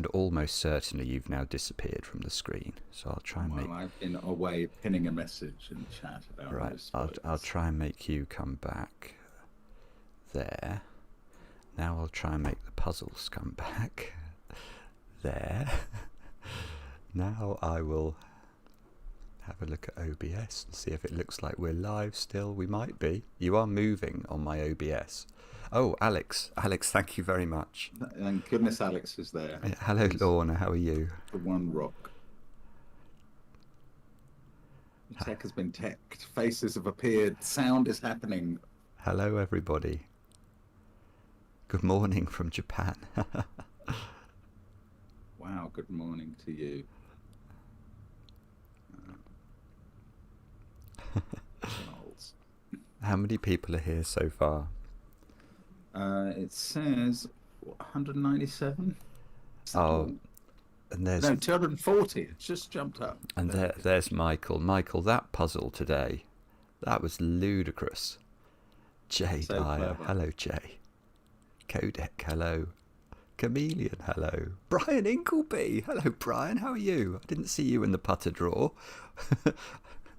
And almost certainly you've now disappeared from the screen. So I'll try and I've been away pinning a message in chat about right. I'll try and make you come back there. Now I'll try and make the puzzles come back there. Now I will have a look at OBS and see if it looks like we're live still. We might be. You are moving on my OBS. Oh, Alex, thank you very much. Thank goodness Alex is there. Hello, Lorna, how are you? The one rock. Tech has been teched. Faces have appeared. Sound is happening. Hello, everybody. Good morning from Japan. Wow, good morning to you. How many people are here so far? It says 197. Oh, and there's 240. It's just jumped up. And there's Michael. Michael, that puzzle today, that was ludicrous. Jay Dyer, hello Jay. Codec, hello. Chameleon, hello. Brian Ingleby, hello Brian. How are you? I didn't see you in the putter drawer.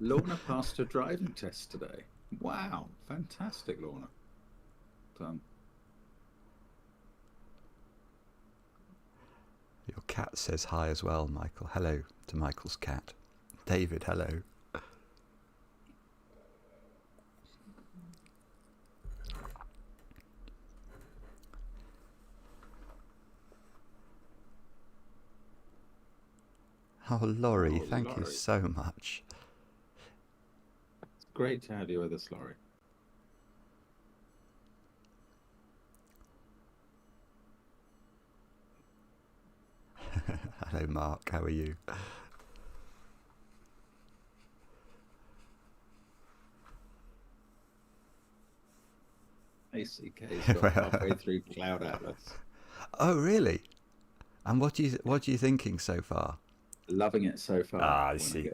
Lorna passed her driving test today. Wow, fantastic, Lorna. Done. Your cat says hi as well, Michael. Hello to Michael's cat. David, hello. Oh, Laurie, thank you so much. It's great to have you with us, Laurie. Hello, Mark. How are you? ACK's got halfway through Cloud Atlas. Oh, really? And what are you thinking so far? Loving it so far. I see.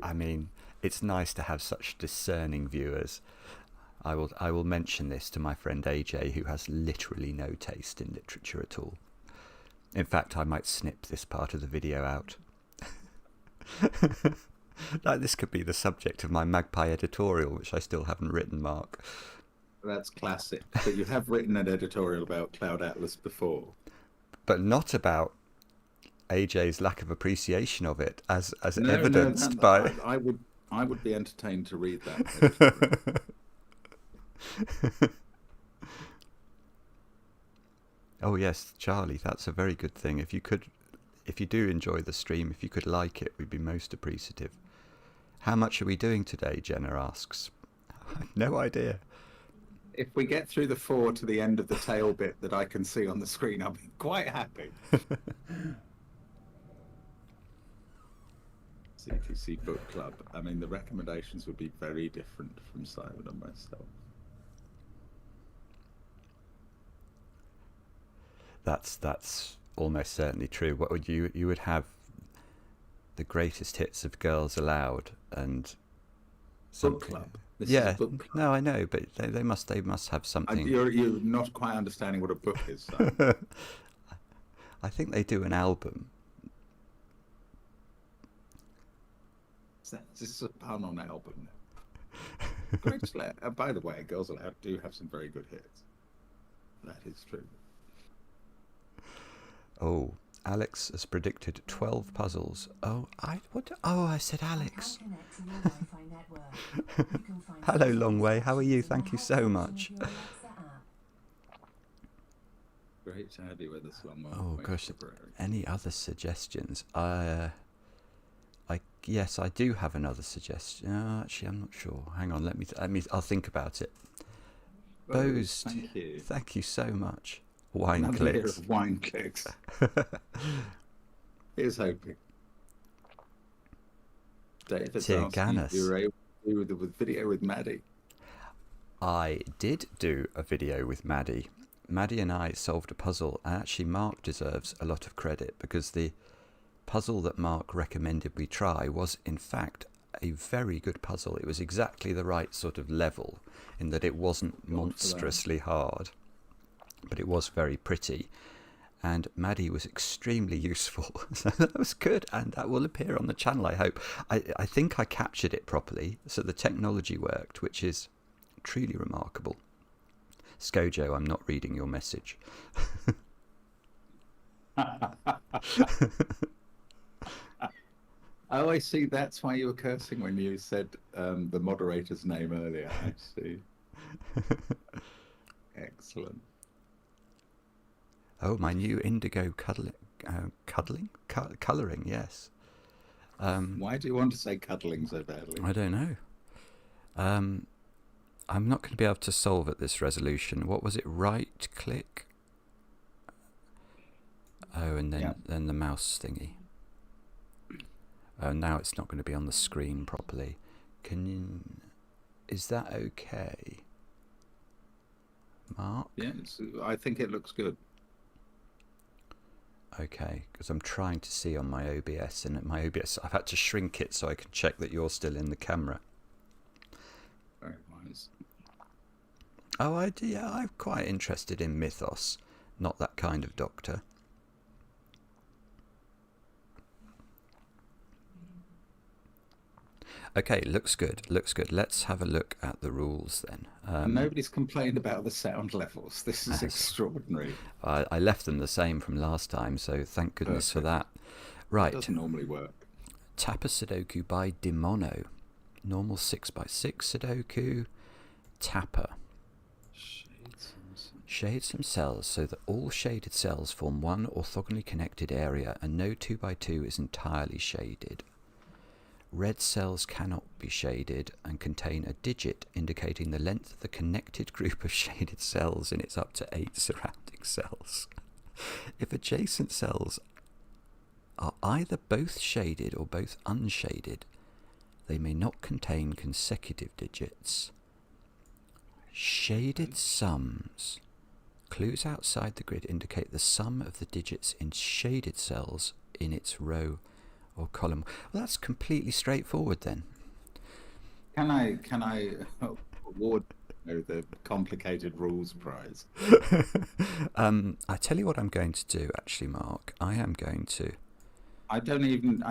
I mean, it's nice to have such discerning viewers. I will mention this to my friend AJ, who has literally no taste in literature at all. In fact, I might snip this part of the video out. Like, this could be the subject of my Magpie editorial, which I still haven't written, Mark. That's classic. But you have written an editorial about Cloud Atlas before. But not about AJ's lack of appreciation of it, as evidenced by... I would be entertained to read that. Oh yes, Charlie, that's a very good thing. If you do enjoy the stream, if you could like it, we'd be most appreciative. How much are we doing today? Jenna asks. I have no idea. If we get through the 4 to the end of the tail bit that I can see on the screen, I'll be quite happy. CTC Book Club. I mean, the recommendations would be very different from Simon and myself. That's almost certainly true. What would you would have the greatest hits of Girls Aloud and Book Club. This yeah, is Book Club. No, I know, but they must have something. You're not quite understanding what a book is. So. I think they do an album. This is a pun on album. Great. By the way, Girls Aloud do have some very good hits. That is true. Oh, Alex has predicted 12 puzzles. Oh, I said Alex. Hello, Longway. How are you? Thank you so much. Great to have you with us, Longway. Oh gosh, any other suggestions? Yes, I do have another suggestion. Actually, I'm not sure. Hang on, let me. I'll think about it. Bose, thank you so much. Wine clicks. Wine clicks. Here's hoping. David's asking if you were able to do the video with Maddie. I did do a video with Maddie. Maddie and I solved a puzzle, and actually Mark deserves a lot of credit because the puzzle that Mark recommended we try was in fact a very good puzzle. It was exactly the right sort of level in that it wasn't monstrously hard, but it was very pretty. and Maddie was extremely useful. So that was good, and that will appear on the channel, I hope. I think I captured it properly, so the technology worked, which is truly remarkable. Skojo, I'm not reading your message. Oh, I see. That's why you were cursing when you said the moderator's name earlier. I see. Excellent. Oh, my new indigo colouring, yes. Why do you want to say cuddling so badly? I don't know. I'm not going to be able to solve at this resolution. What was it? Right click? Oh, and then the mouse thingy. Oh, now it's not going to be on the screen properly. Is that okay, Mark? Yeah, I think it looks good. Okay, because I'm trying to see on my OBS, and at my OBS I've had to shrink it so I can check that you're still in the camera. Very wise. Oh, I'm quite interested in mythos, not that kind of doctor. Okay, looks good. Let's have a look at the rules then. Nobody's complained about the sound levels. This is extraordinary. I left them the same from last time, so thank goodness for that. Right. It doesn't normally work. Tapa Sudoku by Demono. Normal 6x6 Sudoku. Tapa. Shade some cells so that all shaded cells form one orthogonally connected area and no 2x2 is entirely shaded. Red cells cannot be shaded and contain a digit indicating the length of the connected group of shaded cells in its up to 8 surrounding cells. If adjacent cells are either both shaded or both unshaded, they may not contain consecutive digits. Shaded sums. Clues outside the grid indicate the sum of the digits in shaded cells in its row or column. Well, that's completely straightforward then. Can I award the complicated rules prize? I tell you what I'm going to do, actually, Mark. I am going to. I don't even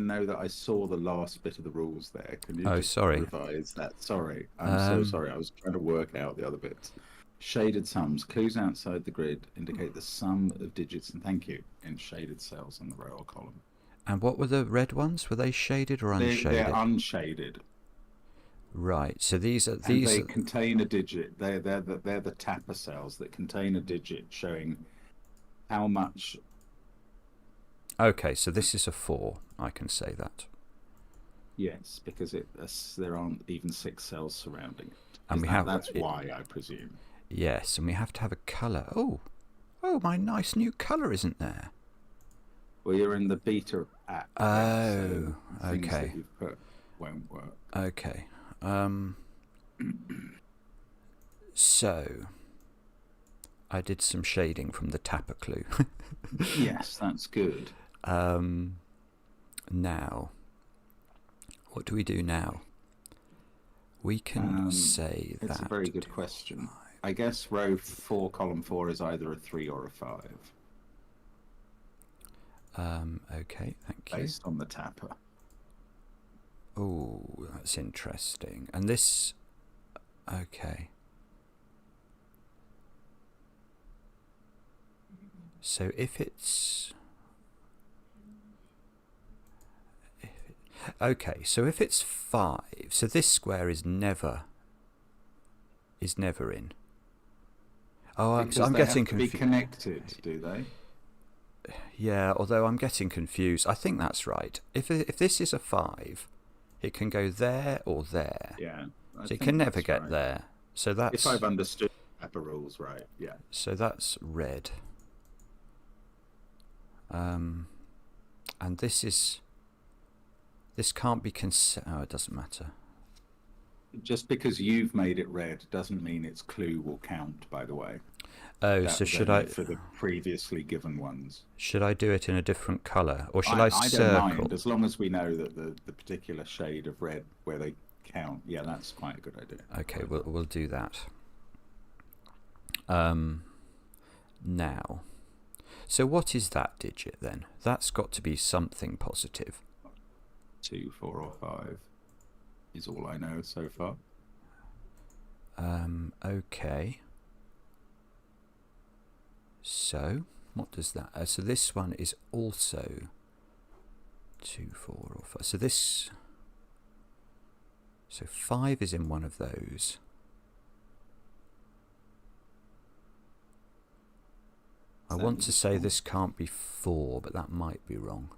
know that I saw the last bit of the rules there. Can you revise that? Sorry, I'm so sorry. I was trying to work out the other bits. Shaded sums. Clues outside the grid indicate the sum of digits, and thank you, in shaded cells in the row or column. And what were the red ones? Were they shaded or unshaded? They're unshaded. Right. So these are They contain a digit. They're the Tapa cells that contain a digit showing how much. Okay, so this is a 4. I can say that. Yes, because there aren't even 6 cells surrounding it. And that's why, I presume. Yes, and we have to have a colour. Oh, my nice new colour isn't there. Well, you're in the beta app. Oh, so things okay. that you've put won't work. Okay. So, I did some shading from the Tapa clue. Yes, that's good. Now, what do we do now? We can say that... It's a very good question. I guess row 4, column 4 is either a 3 or a 5. Okay, thank you. Based on the Tapa. Oh, that's interesting. And this... Okay. So if it's... Okay, so if it's 5, so this square is never in. Oh, I'm getting confused. Be connected, do they? Yeah, although I'm getting confused. I think that's right. If this is a 5, it can go there or there. Yeah. So it can never get there. So that's... If I've understood Tapa rules right, yeah. So that's red. And this can't be oh, it doesn't matter. Just because you've made it red doesn't mean its clue will count, by the way. Oh, so should I... For the previously given ones. Should I do it in a different colour? Or should I circle? I don't mind, as long as we know that the particular shade of red where they count. Yeah, that's quite a good idea. Okay, we'll do that. Now, So what is that digit then? That's got to be something positive. 2, 4, or 5 is all I know so far. Okay. So, what does that... so this one is also 2, 4, or 5. So this... So 5 is in one of those. I want to say this can't be 4, but that might be wrong.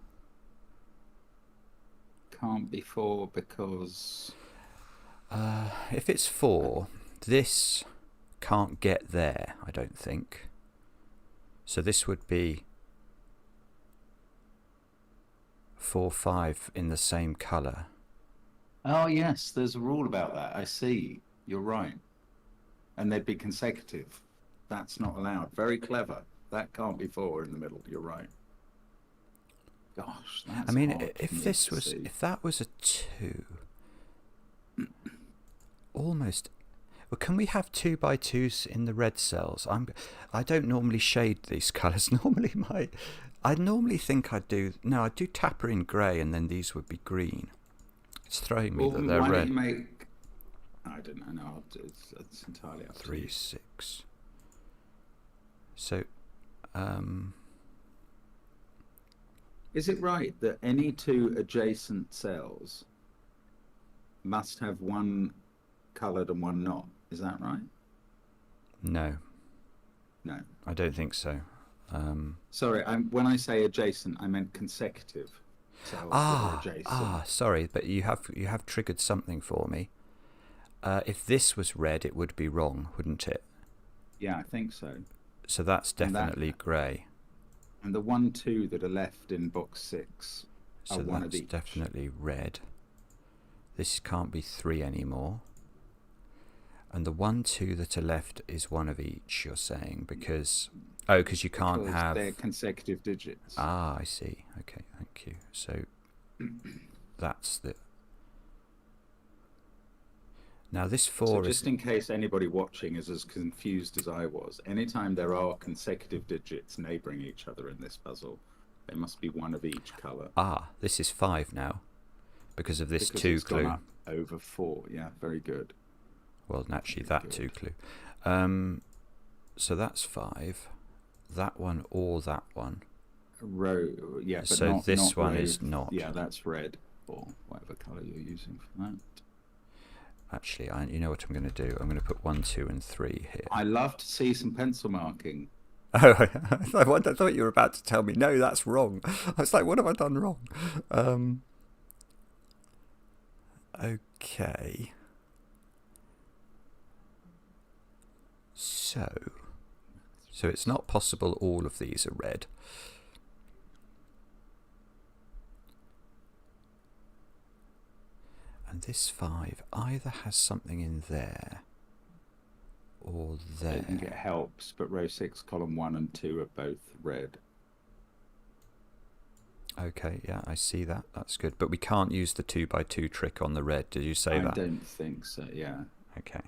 Can't be 4 because... if it's 4, this can't get there, I don't think. So this would be 4, 5 in the same colour. Oh, yes, there's a rule about that. I see. You're right. And they'd be consecutive. That's not allowed. Very clever. That can't be 4 in the middle. You're right. Gosh, that's I mean, if that was a 2, almost. Well, can we have 2 by 2s in the red cells? I don't normally shade these colours. I normally think I'd do. No, I'd do Tapa in grey, and then these would be green. It's throwing me that they're why red. Don't you make... I don't know. No, it's entirely up 3, to you. 6. So, is it right that any 2 adjacent cells must have one coloured and one not? Is that right? No. No. I don't think so. Sorry, when I say adjacent, I meant consecutive cells that are adjacent. Sorry, but you have triggered something for me. If this was red, it would be wrong, wouldn't it? Yeah, I think so. So that's definitely grey. And the 1, 2 that are left in box 6 are one of each. So that's definitely red. This can't be 3 anymore. And the 1, 2 that are left is one of each, you're saying, because... Oh, because you can't have... they're consecutive digits. Ah, I see. Okay, thank you. So that's the... Now this 4 so just in case anybody watching is as confused as I was, anytime there are consecutive digits neighbouring each other in this puzzle, there must be one of each colour. Ah, this is 5 now, because of this 2 clue. Gone up over 4, yeah, very good. Well, naturally that 2 clue. So that's 5. That one or that one. Yeah, but so this not one row, is not. Yeah, that's red, or whatever colour you're using for that. Actually, you know what I'm going to do? I'm going to put 1, 2, and 3 here. I love to see some pencil marking. Oh, I thought you were about to tell me, no, that's wrong. I was like, what have I done wrong? Okay. So it's not possible all of these are red. And this 5 either has something in there or there. I think it helps, but row 6, column 1 and 2 are both red. Okay, yeah, I see that. That's good. But we can't use the 2 by 2 trick on the red. Did you say that? I don't think so, yeah. Okay.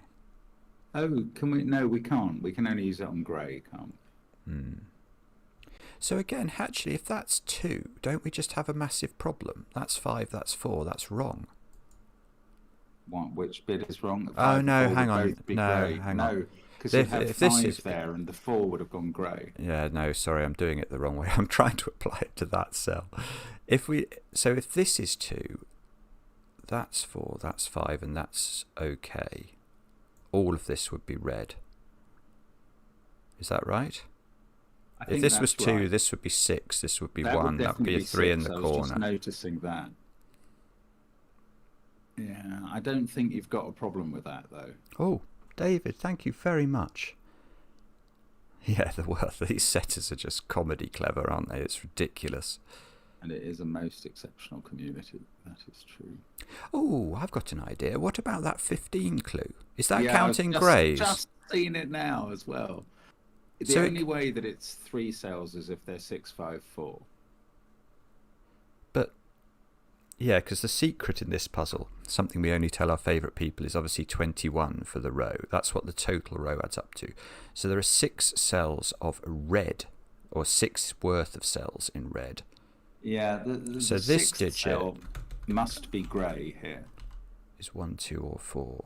Oh, can we? No, we can't. We can only use it on grey, can't we? So again, actually, if that's 2, don't we just have a massive problem? That's 5, that's 4, that's wrong. Which bit is wrong? Oh, no, hang on. No, hang on. Because you'd have 5 there and the 4 would have gone grey. Yeah, no, sorry, I'm doing it the wrong way. I'm trying to apply it to that cell. If this is 2, that's 4, that's 5, and that's okay. All of this would be red. Is that right? If this was 2, right. This would be 6, this would be 1, that would be a 3 in the corner. I was just noticing that. Yeah, I don't think you've got a problem with that, though. Oh, David, thank you very much. Yeah, these setters are just comedy clever, aren't they? It's ridiculous. And it is a most exceptional community. That is true. Oh, I've got an idea. What about that 15 clue? Is that counting greys? I've just seen it now as well. The only way that it's 3 cells is if they're 6, 5, 4. But, yeah, because the secret in this puzzle, something we only tell our favourite people, is obviously 21 for the row. That's what the total row adds up to. So there are 6 cells of red or 6 worth of cells in red. Yeah, so the this sixth digit cell must be grey here. Is 1, 2, or 4.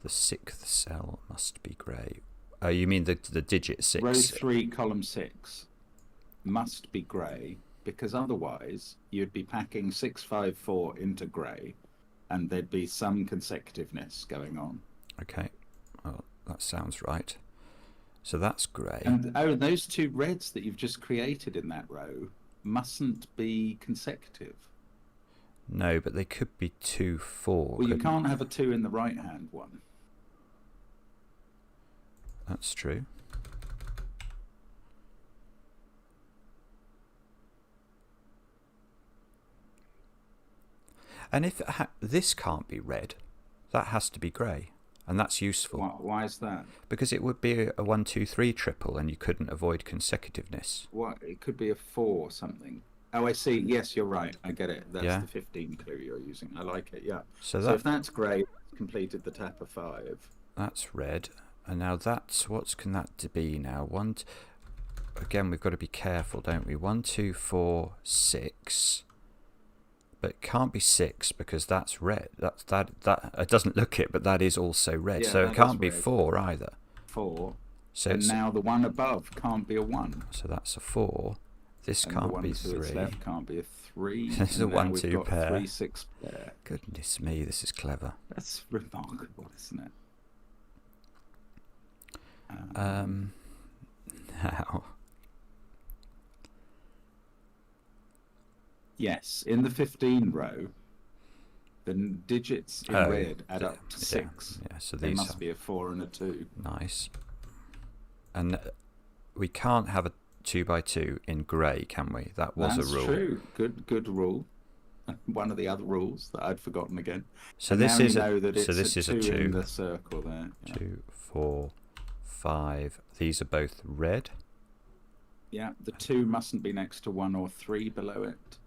The 6th cell must be grey. Oh, you mean the digit 6? Row 3, column 6 must be grey, because otherwise you'd be packing 654 into grey, and there'd be some consecutiveness going on. Okay, well, that sounds right. So that's grey. And those 2 reds that you've just created in that row mustn't be consecutive. No, but they could be 2, 4. Well, you can't have a 2 in the right-hand one. That's true. And if this can't be red, that has to be grey, and that's useful. Why is that? Because it would be a 1, 2, 3 triple, and you couldn't avoid consecutiveness. What? It could be a 4 something. Oh, I see. Yes, you're right. I get it. That's the 15 clue you're using. I like it. Yeah. So if that's grey, completed the Tapa 5. That's red, and now that's what can that be now? Again, we've got to be careful, don't we? 1, 2, 4, 6. But it can't be 6 because that's red. That it doesn't look it, but that is also red. Yeah, so it can't be 4 either. 4. So and now the one above can't be a 1. So that's a 4. This and can't the one be to 3. its left can't be a 3. This is a 1, 2 pair. 3, 6 pair. Goodness me, this is clever. That's remarkable, isn't it? Now. Yes, in the 15 row, the digits in red add up to 6. Yeah, so there must be a 4 and a 2. Nice. And we can't have a 2 by 2 in grey, can we? That was a rule. That's true. Good rule. One of the other rules that I'd forgotten again. So and this is a 2 in the circle there. 2, 4, 5. These are both red. Yeah, the 2 mustn't be next to 1 or 3 below it.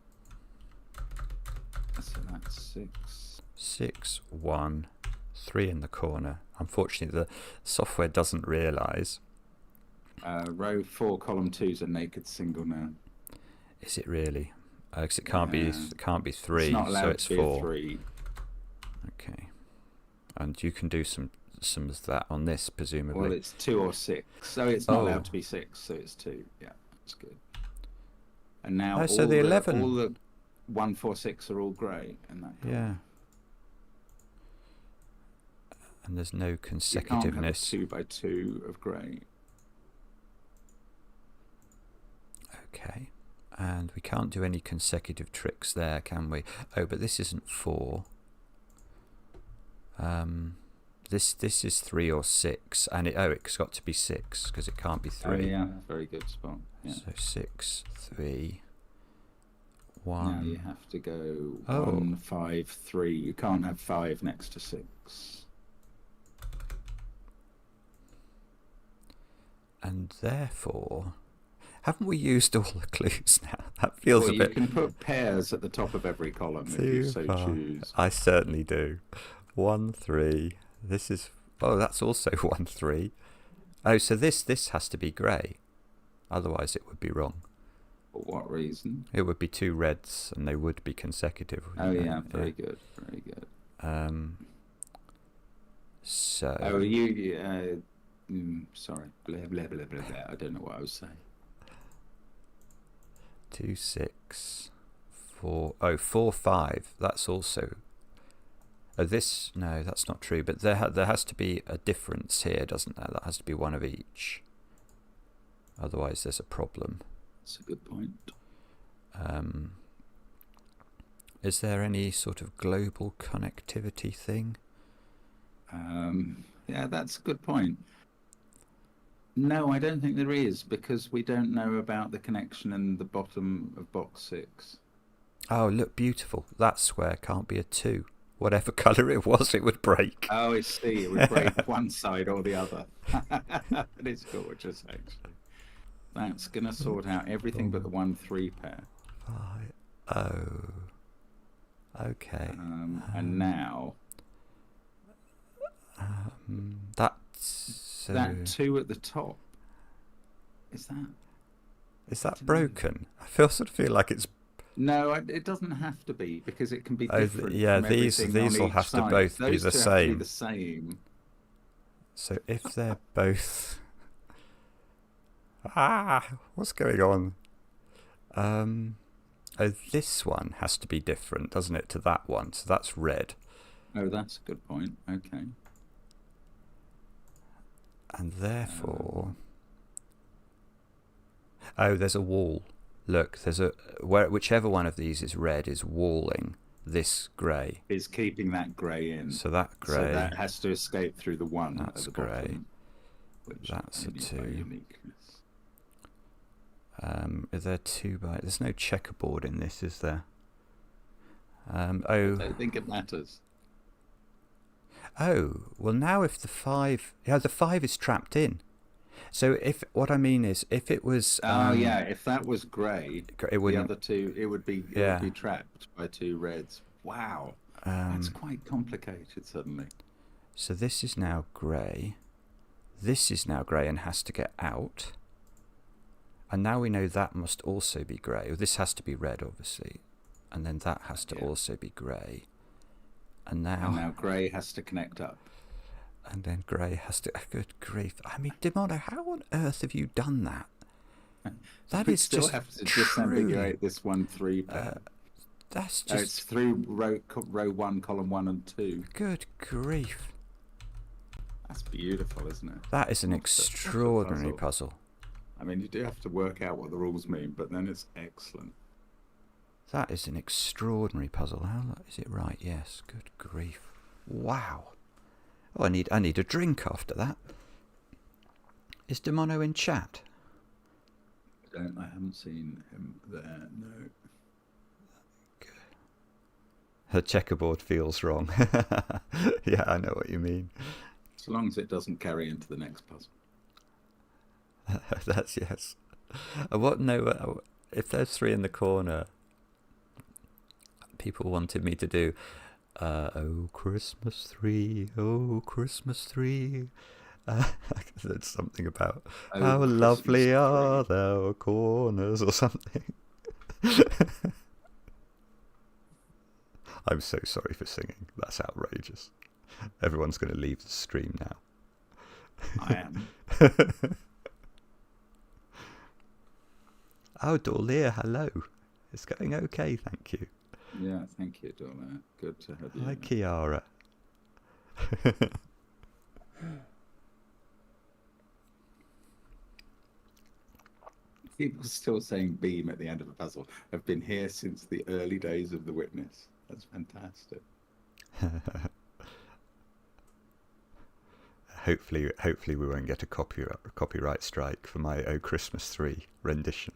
So that's 6. 6, 1, 3 in the corner. Unfortunately, the software doesn't realise. Row 4, column 2 is a naked single now. Is it really? Because it can't be 3, it's not allowed so it's to be 4. 3. Okay, and you can do some of that on this, presumably. Well, it's 2 or 6, so it's not allowed to be 6, so it's 2. Yeah, that's good. And now so the 11, all the 1, 4, 6 are all grey in that column. Yeah. And there's no consecutiveness. You can't have a 2 by 2 of grey. Okay. And we can't do any consecutive tricks there, can we? Oh, but this isn't 4. This is 3 or 6, and it's got to be 6 because it can't be 3. Oh yeah, very good spot. Yeah. So 6, 3, 1. Now you have to go 1, 5, 3. You can't have 5 next to 6. And therefore, haven't we used all the clues now? That feels a bit... You can put pairs at the top of every column if you so choose. I certainly do. 1, 3. This is... Oh, that's also 1, 3. Oh, so this has to be grey. Otherwise it would be wrong. For what reason? It would be 2 reds and they would be consecutive. Oh, yeah. Very good. Very good. So... Oh, sorry. Blah, blah, blah, blah, blah. I don't know what I was saying. 2, 6, 4. Oh, 4, 5. That's also... Oh, this... No, that's not true. But there has to be a difference here, doesn't there? That has to be one of each. Otherwise, there's a problem. That's a good point. Is there any sort of global connectivity thing? Yeah, that's a good point. No, I don't think there is, because we don't know about the connection in the bottom of box 6. Oh, look, beautiful. That square can't be a 2. Whatever colour it was, it would break. Oh, I see. It would break one side or the other. It is gorgeous, actually. That's going to sort out everything but the 1, 3 pair. Okay. And now... that's... that 2 at the top. Is that... Is that broken? I sort of feel like it's... No, it doesn't have to be, because it can be different. Yeah, from these will have side. to both be the Those two have to be the same. So if they're both... what's going on? This one has to be different, doesn't it, to that one? So that's red. Oh, that's a good point. Okay. And therefore... oh, there's a wall. Look, there's whichever one of these is red is walling this grey. Is keeping that grey in. So that grey... so that has to escape through the one. That's grey. That's a 2. Is there 2 by... there's no checkerboard in this, is there? I don't think it matters. Oh, well now if the 5... yeah, the 5 is trapped in. So if... what I mean is, if it was... yeah, if that was grey, it wouldn't... the other 2, it would be trapped by 2 reds. Wow. That's quite complicated suddenly. So this is now grey. This is now grey and has to get out. And now we know that must also be grey. Well, this has to be red, obviously. And then that has to also be grey. And now grey has to connect up. And then grey has to... good grief. I mean, Demono, how on earth have you done that? That is still just... have to disambiguate this 1-3 pair. That's just... it's through row 1, column 1 and 2. Good grief. That's beautiful, isn't it? That is an extraordinary puzzle. I mean, you do have to work out what the rules mean, but then it's excellent. That is an extraordinary puzzle. How is it right? Yes. Good grief. Wow. Oh, I need a drink after that. Is Demono in chat? I haven't seen him there. No. Her checkerboard feels wrong. Yeah, I know what you mean. As long as it doesn't carry into the next puzzle. That's yes. If there's 3 in the corner, people wanted me to do oh Christmas tree, oh Christmas tree. There's something about how lovely are thou corners or something. I'm so sorry for singing. That's outrageous. Everyone's going to leave the stream now. I am. Oh, Dorlear, hello. It's going okay, thank you. Yeah, thank you, Dorlear. Good to have you. Hi, Kiara. People still saying beam at the end of a puzzle. I've been here since the early days of The Witness. That's fantastic. Hopefully we won't get a copyright strike for my Oh Christmas 3 rendition.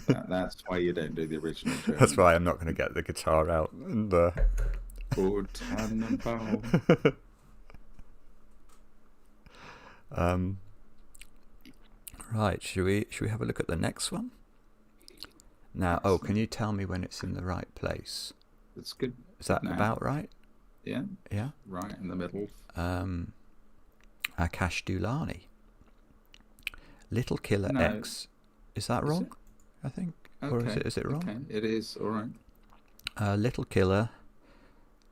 That's why you don't do the original German. That's why I'm not going to get the guitar out and right, should we have a look at the next one? Now, can you tell me when it's in the right place? That's good. Is that about right? Yeah. Yeah. Right in the middle. Akash Dulani. Little Killer X. Is that wrong? I think. Okay. Or is it wrong? Okay. It is, all right. Little Killer.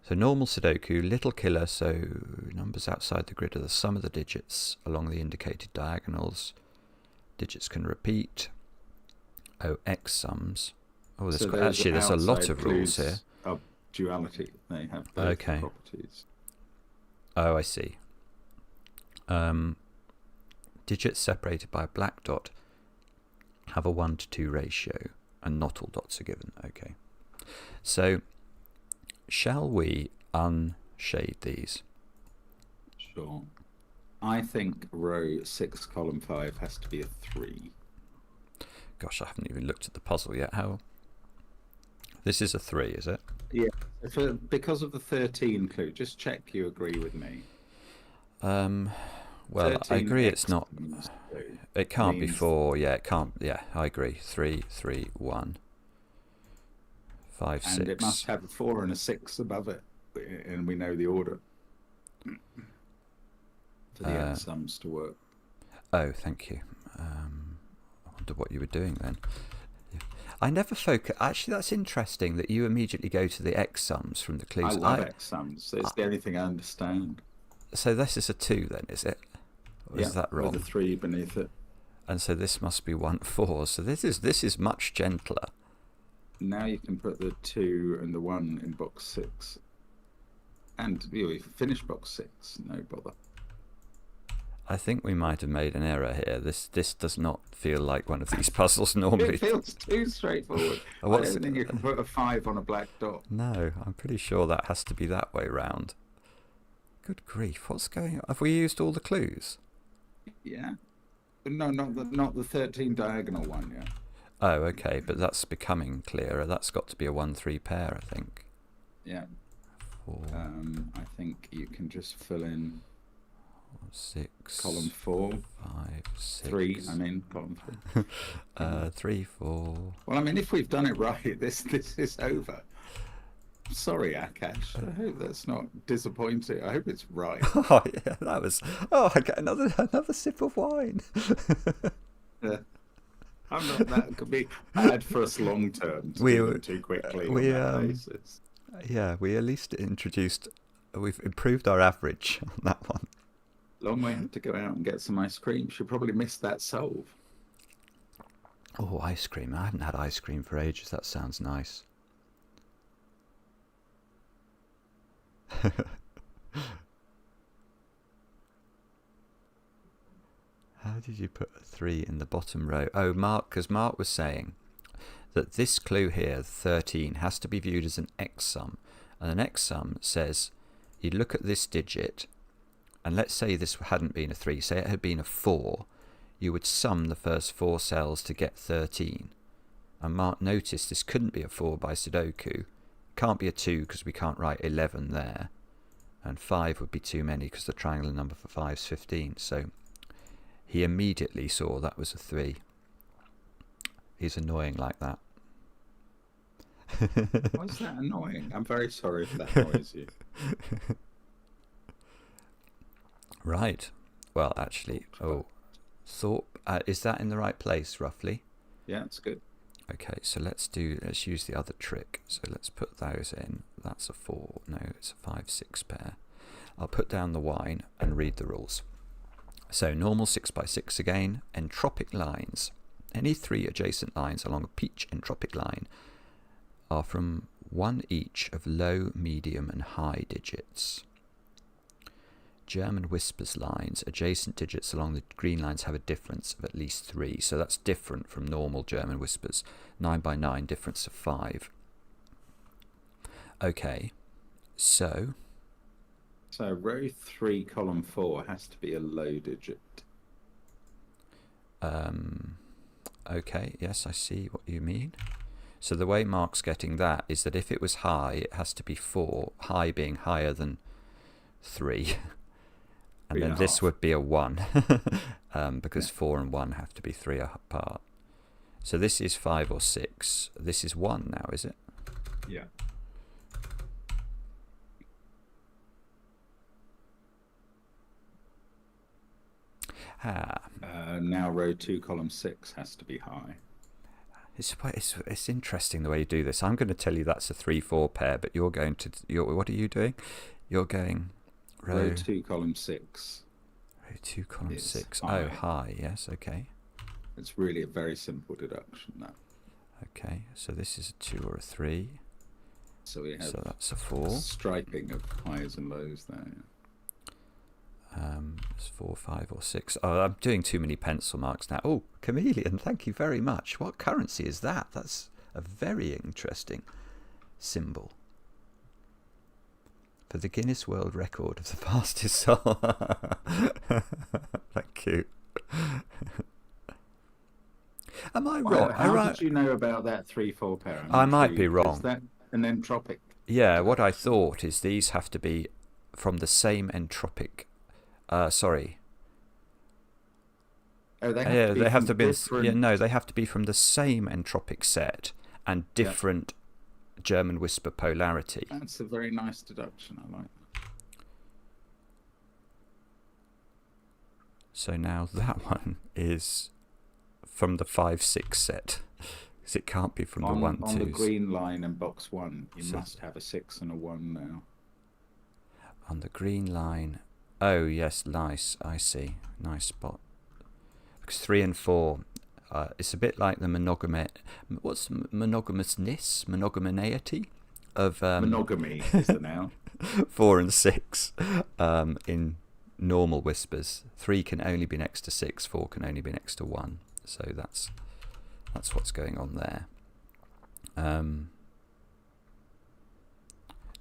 So normal Sudoku, Little Killer, so numbers outside the grid are the sum of the digits along the indicated diagonals. Digits can repeat. X sums. Oh, there's a lot of rules here. Of duality. They have both properties. Oh, I see. Digits separated by a black dot have a 1:2 ratio, and not all dots are given. Okay. So, shall we unshade these? Sure. I think row 6, column 5 has to be a 3. Gosh, I haven't even looked at the puzzle yet. This is a 3, is it? Yeah. Because of the 13 clue, just check you agree with me. Well, I agree it's not... It can't be 4. Yeah, it can't... Yeah, I agree. 3, 3, 1. 5, 6. And it must have a 4 and a 6 above it. And we know the order. For the X sums to work. Oh, thank you. I wondered what you were doing then. I never focus. Actually, that's interesting that you immediately go to the X sums from the clues. I love X sums. It's the only thing I understand. So this is a 2 then, is it? Or is that wrong? With a 3 beneath it. And so this must be 1, 4. So this is much gentler. Now you can put the 2 and the 1 in box 6. And you finish box 6, no bother. I think we might have made an error here. This does not feel like one of these puzzles normally. It feels too straightforward. I don't think you can put a 5 on a black dot. No, I'm pretty sure that has to be that way round. Good grief, what's going on? Have we used all the clues? Yeah. No, not the 13 diagonal one, yeah. Oh, okay, but that's becoming clearer. That's got to be a 1-3 pair, I think. Yeah. 4. I think you can just fill in 6. Column 4. 5, 6. 3, I mean, column 3. 3, 4. Well, I mean, if we've done it right, this is over. Sorry, Akash. I hope that's not disappointing. I hope it's right. Oh, yeah, that was... Oh, I get another sip of wine. Yeah. I'm not, that could be bad for us long term to do them too quickly on that basis. Yeah, we at least we've improved our average on that one. Long way to go out and get some ice cream. Should probably miss that solve. Oh, ice cream. I haven't had ice cream for ages. That sounds nice. How did you put a 3 in the bottom row? Oh, Mark, because Mark was saying that this clue here, 13, has to be viewed as an X sum. And an X sum says you look at this digit, and let's say this hadn't been a 3, say it had been a 4, you would sum the first 4 cells to get 13. And Mark noticed this couldn't be a 4 by Sudoku. Can't be a 2 because we can't write 11 there. And 5 would be too many because the triangular number for 5 is 15. So he immediately saw that was a 3. He's annoying like that. Why is that annoying? I'm very sorry if that annoys you. Right. Well, actually, Thorpe, is that in the right place, roughly? Yeah, it's good. Okay, so let's use the other trick. So let's put those in. That's a 4. No, it's a 5, 6 pair. I'll put down the wine and read the rules. So normal 6 by 6 again. Entropic lines. Any 3 adjacent lines along a peach entropic line are from 1 each of low, medium and high digits. German whispers lines, adjacent digits along the green lines have a difference of at least 3. So that's different from normal German whispers. 9 by 9, difference of 5. Okay, so row 3, column 4 has to be a low digit. Okay, yes, I see what you mean. So the way Mark's getting that is that if it was high, it has to be 4, high being higher than 3. And then this would be a 1, because 4 and 1 have to be 3 apart. So this is 5 or 6. This is 1 now, is it? Yeah. Now row 2, column 6 has to be high. It's interesting the way you do this. I'm going to tell you that's a 3-4 pair, but you're going to... what are you doing? You're going... Row 2, column 6. Row 2, column 6. High. Oh, high. Yes, okay. It's really a very simple deduction, that. Okay, so this is a 2 or a 3. So we have... So that's a 4. Striping of highs and lows there. It's 4, 5 or 6. Oh, I'm doing too many pencil marks now. Oh, chameleon, thank you very much. What currency is that? That's a very interesting symbol. For the Guinness World Record of the fastest soul. Thank you. Am I wrong? How did you know about that 3-4 pair? I might be wrong. Is that an entropic? Yeah, what I thought is these have to be from the same entropic. Sorry. Oh, they have to be different... they have to be from the same entropic set and different German whisper polarity. That's a very nice deduction. I like that. So now that one is from the 5-6 set. Because it can't be from the 1-2s. On the green line in box 1, you must have a 6 and a 1 now. On the green line. Oh, yes, nice. I see. Nice spot. Because 3 and 4, it's a bit like the what's monogamousness? Monogameity of... monogamy is the noun. 4 and 6 in normal whispers. 3 can only be next to 6, 4 can only be next to 1. So that's what's going on there.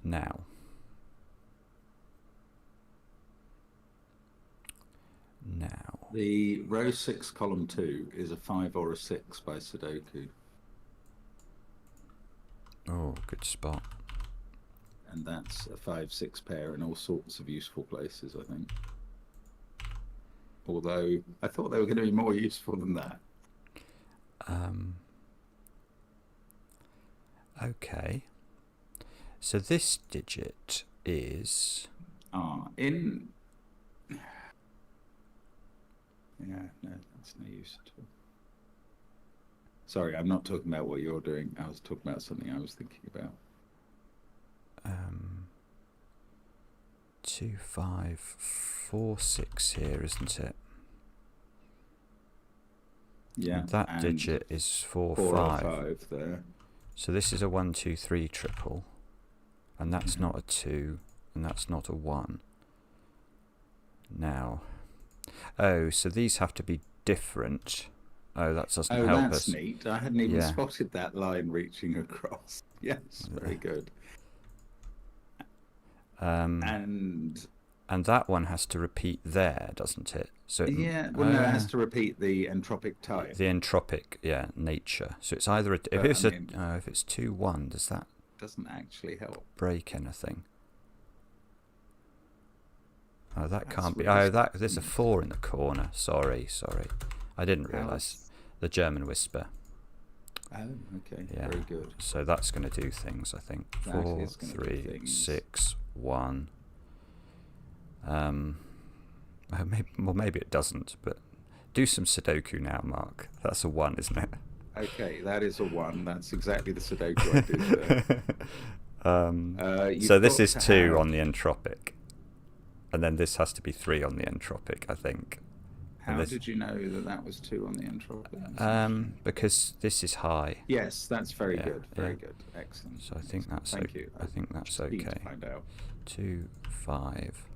Now the row 6 column 2 is a 5 or a 6 by Sudoku. Oh, good spot. And that's a 5-6 pair in all sorts of useful places, I think. Although I thought they were going to be more useful than that. Okay. So this digit is... Yeah, no, that's no use at all. Sorry, I'm not talking about what you're doing. I was talking about something I was thinking about. 2, 5, 4, 6 here, isn't it? Yeah. And that digit is 4, 4 5. Or 5 there. So this is a 1, 2, 3 triple. And that's not a 2, and that's not a 1. Now... Oh, so these have to be different. Oh, that doesn't help us. Oh, that's neat. I hadn't even spotted that line reaching across. Yes, very good. And that one has to repeat there, doesn't it? So yeah, well, no, it has to repeat the entropic type. The entropic, nature. So it's either if it's 2, 1, does that doesn't actually help break anything? Oh, that can't be. Oh, there's a 4 in the corner. Sorry. I didn't realise. The German whisper. Oh, okay. Yeah. Very good. So that's going to do things, I think. 4, 3, 6, 1. Maybe it doesn't, but do some Sudoku now, Mark. That's a 1, isn't it? Okay, that is a 1. That's exactly the Sudoku I did there. So this is 2 on the entropic. And then this has to be 3 on the entropic, I think. How did you know that was 2 on the entropic? Because this is high. Yes, that's very good. Very good. Excellent. So I think that's Thank you. I think that's okay. To find out. 2, 5,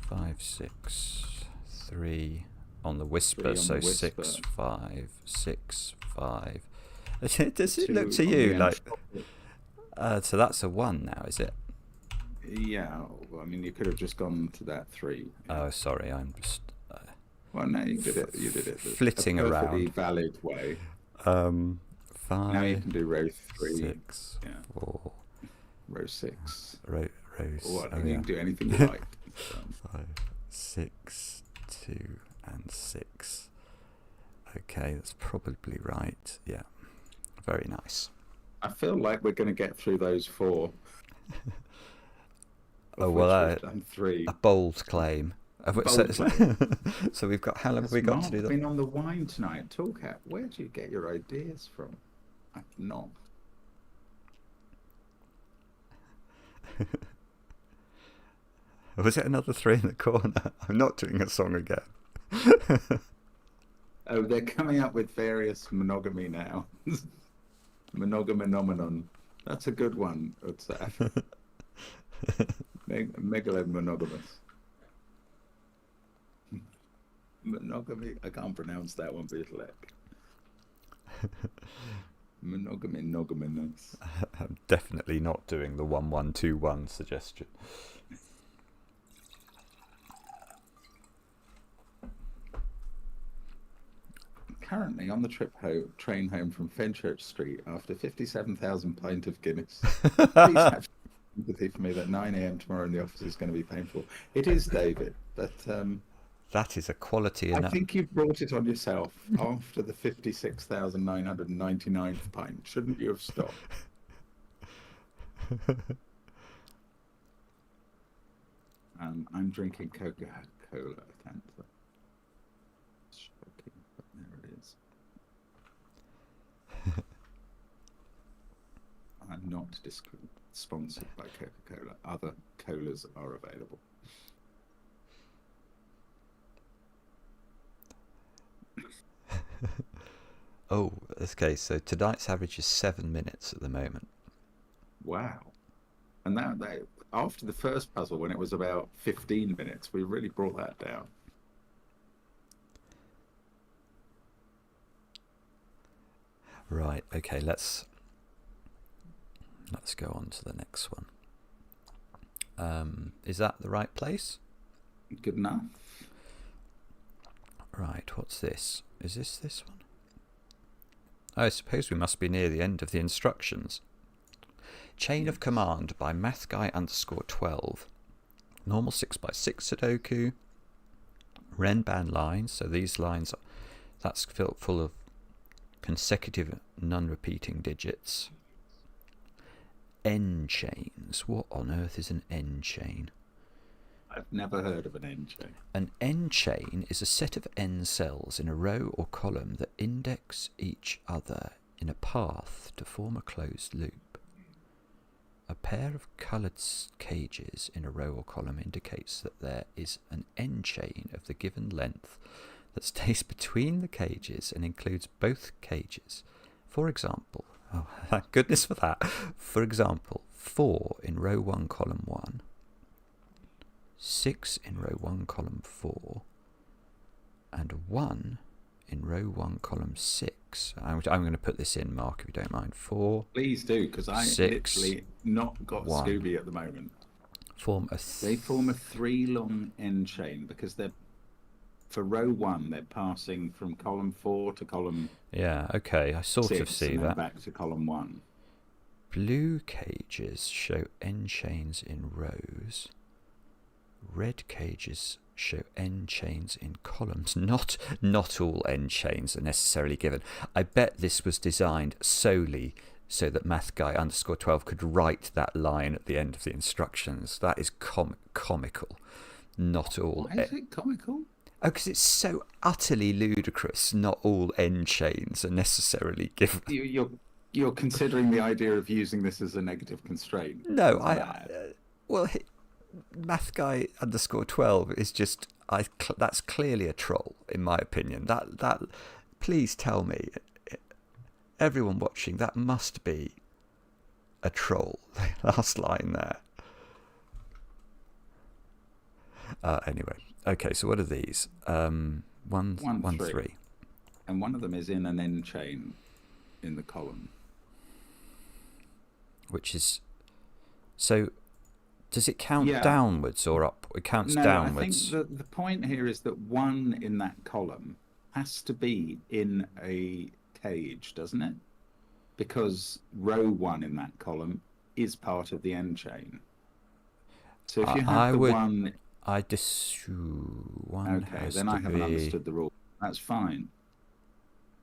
5, 6, 3 on the whisper. So 6, 5, 6, 5. Does it look to you like? So that's a 1 now, is it? Yeah, well, I mean, you could have just gone to that 3. Oh, sorry, I'm just... well, no, you did it. You did it. Flitting around. A perfectly valid way. 5... Now you can do row 3. 6, 4... Row 6. Rows... You can do anything you like. 5, 6, 2, and 6. Okay, that's probably right. Yeah, very nice. I feel like we're going to get through those 4. Oh, well, 3. A bold claim. So we've got, how long have we got to do that? I've been on the wine tonight. Talk where do you get your ideas from? I've not. Was it another 3 in the corner? I'm not doing a song again. Oh, they're coming up with various monogamy now. Monogamenomon. That's a good one, Utsaf. Megalomonogamous. Monogamy. I can't pronounce that one, Bitlek. Monogamy, nogaminous. I'm definitely not doing the 1-1-2-1 suggestion. Currently on the train home from Fenchurch Street after 57,000 pint of Guinness. Please have sympathy for me that 9 a.m. tomorrow in the office is going to be painful. It is, David, but that is a quality enough. I think you brought it on yourself after the 56,999th pint. Shouldn't you have stopped? I'm drinking Coca-Cola. There it is. not sponsored by Coca-Cola. Other colas are available. Oh, okay, so tonight's average is 7 minutes at the moment. Wow. And that after the first puzzle, when it was about 15 minutes, we really brought that down. Right, okay, let's go on to the next one. Is that the right place? Good enough. Right, what's this? Is this one? I suppose we must be near the end of the instructions. Chain of command by mathguy_12. Normal 6x6 Sudoku. Renban lines, so these lines, that's full of consecutive non-repeating digits. N chains. What on earth is an N chain? I've never heard of an N chain. An N chain is a set of N cells in a row or column that index each other in a path to form a closed loop. A pair of coloured cages in a row or column indicates that there is an N chain of the given length that stays between the cages and includes both cages. For example, oh, thank goodness for that. For example, 4 in row 1, column 1, 6 in row 1, column 4, and 1 in row 1, column 6. I'm going to put this in, Mark, if you don't mind. 4. Please do, because I literally not got 1. Scooby at the moment. They form a 3 long N chain because they're, for row 1, they're passing from column 4 to column. Yeah, okay, I sort of see and that. Back to column 1. Blue cages show N chains in rows. Red cages show N chains in columns. Not all N chains are necessarily given. I bet this was designed solely so that mathguy_12 could write that line at the end of the instructions. That is comical. Not all. Why is it comical? Oh, because it's so utterly ludicrous. Not all N chains are necessarily given. You're considering the idea of using this as a negative constraint. No, mathguy_12 is just that's clearly a troll, in my opinion. That please tell me, everyone watching, that must be a troll. The last line there. Anyway, okay. So what are these? 1, 3. And one of them is in an N chain in the column. Which is so. Does it count downwards or up? It counts downwards. I think the point here is that 1 in that column has to be in a cage, doesn't it? Because row 1 in that column is part of the N chain. So if you have one... Okay, then I haven't understood the rule. That's fine.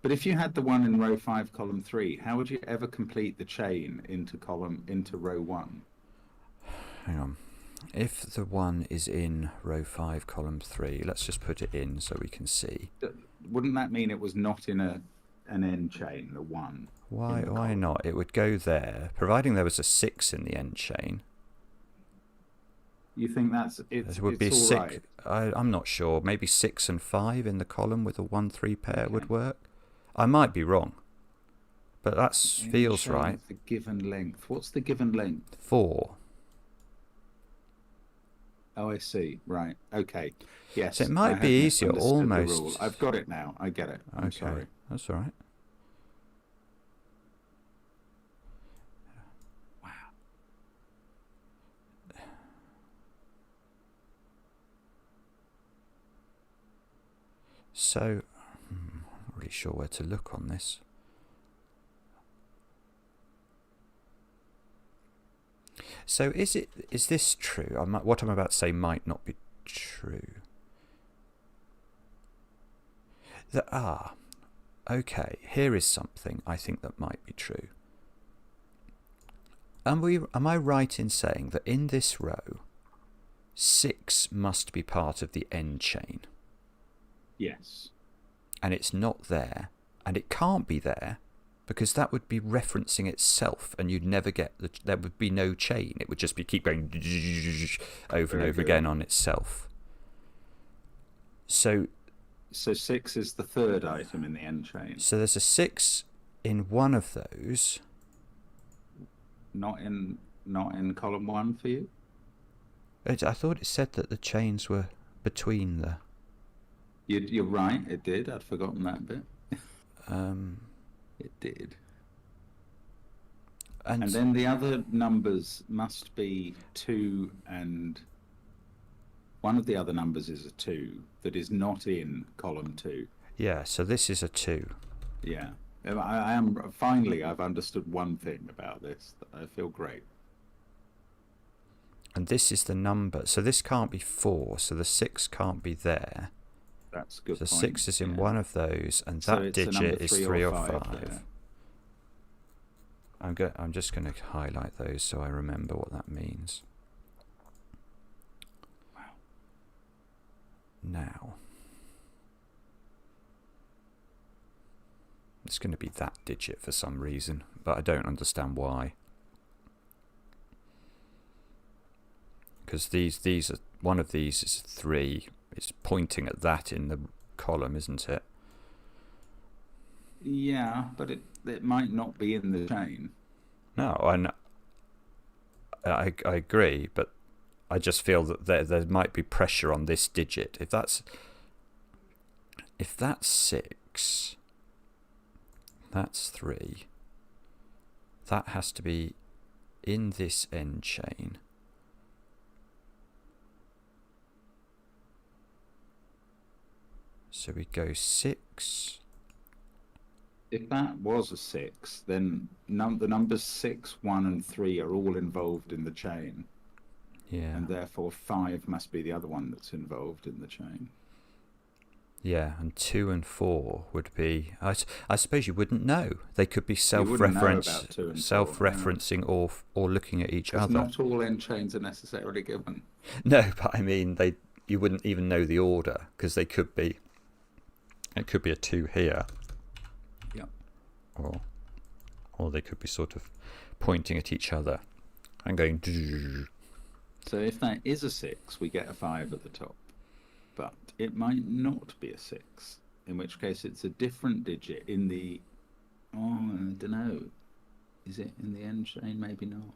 But if you had the one in row 5, column 3, how would you ever complete the chain into row 1? Hang on. If the 1 is in row 5, column 3, let's just put it in so we can see. Wouldn't that mean it was not in an N chain, the 1? Why not? It would go there, providing there was a 6 in the N chain. You think it would be all 6? Right? I'm not sure. Maybe 6 and 5 in the column with a 1-3 pair would work. I might be wrong, but that feels right. The given length. What's the given length? 4. Oh, I see. Right. Okay. Yes. So it might be easier, almost. I've got it now. I get it. I'm sorry. That's all right. Wow. So, I'm not really sure where to look on this. So is this true? What I'm about to say might not be true. Okay, here is something I think that might be true. Am I right in saying that in this row, 6 must be part of the N chain? Yes. And it's not there, and it can't be there Because that would be referencing itself, and you'd never get there would be no chain. It would just be keep going over and over again on itself. So 6 is the third item in the end chain. So there's a 6 in one of those. Not in column 1 for you? I thought it said that the chains were between the... You're right, it did. I'd forgotten that bit. It did. And then the other numbers must be 2, and one of the other numbers is a 2 that is not in column 2. Yeah, so this is a 2. Yeah. I am finally, I've understood one thing about this. I feel great. And this is the number. So this can't be 4, so the 6 can't be there. That's a good point. So 6 is in one of those, and that digit is 3 or 5. I'm just going to highlight those so I remember what that means. Wow. Now, it's going to be that digit for some reason, but I don't understand why. Because these are, one of these is 3. It's pointing at that in the column, isn't it? Yeah, but it might not be in the chain. No, I agree, but I just feel that there might be pressure on this digit. If that's 6, that's 3. That has to be in this end chain. So we go 6. If that was a 6, then the numbers 6, 1, and 3 are all involved in the chain. Yeah. And therefore 5 must be the other one that's involved in the chain. Yeah, and 2 and 4 would be... I suppose you wouldn't know. They could be self-referencing or looking at each other. Not all end chains are necessarily given. No, but I mean, you wouldn't even know the order, because they could be... It could be a 2 here. Yeah. Or they could be sort of pointing at each other and going... So if that is a 6, we get a 5 at the top. But it might not be a 6, in which case it's a different digit in the... Oh, I don't know. Is it in the end chain? Maybe not.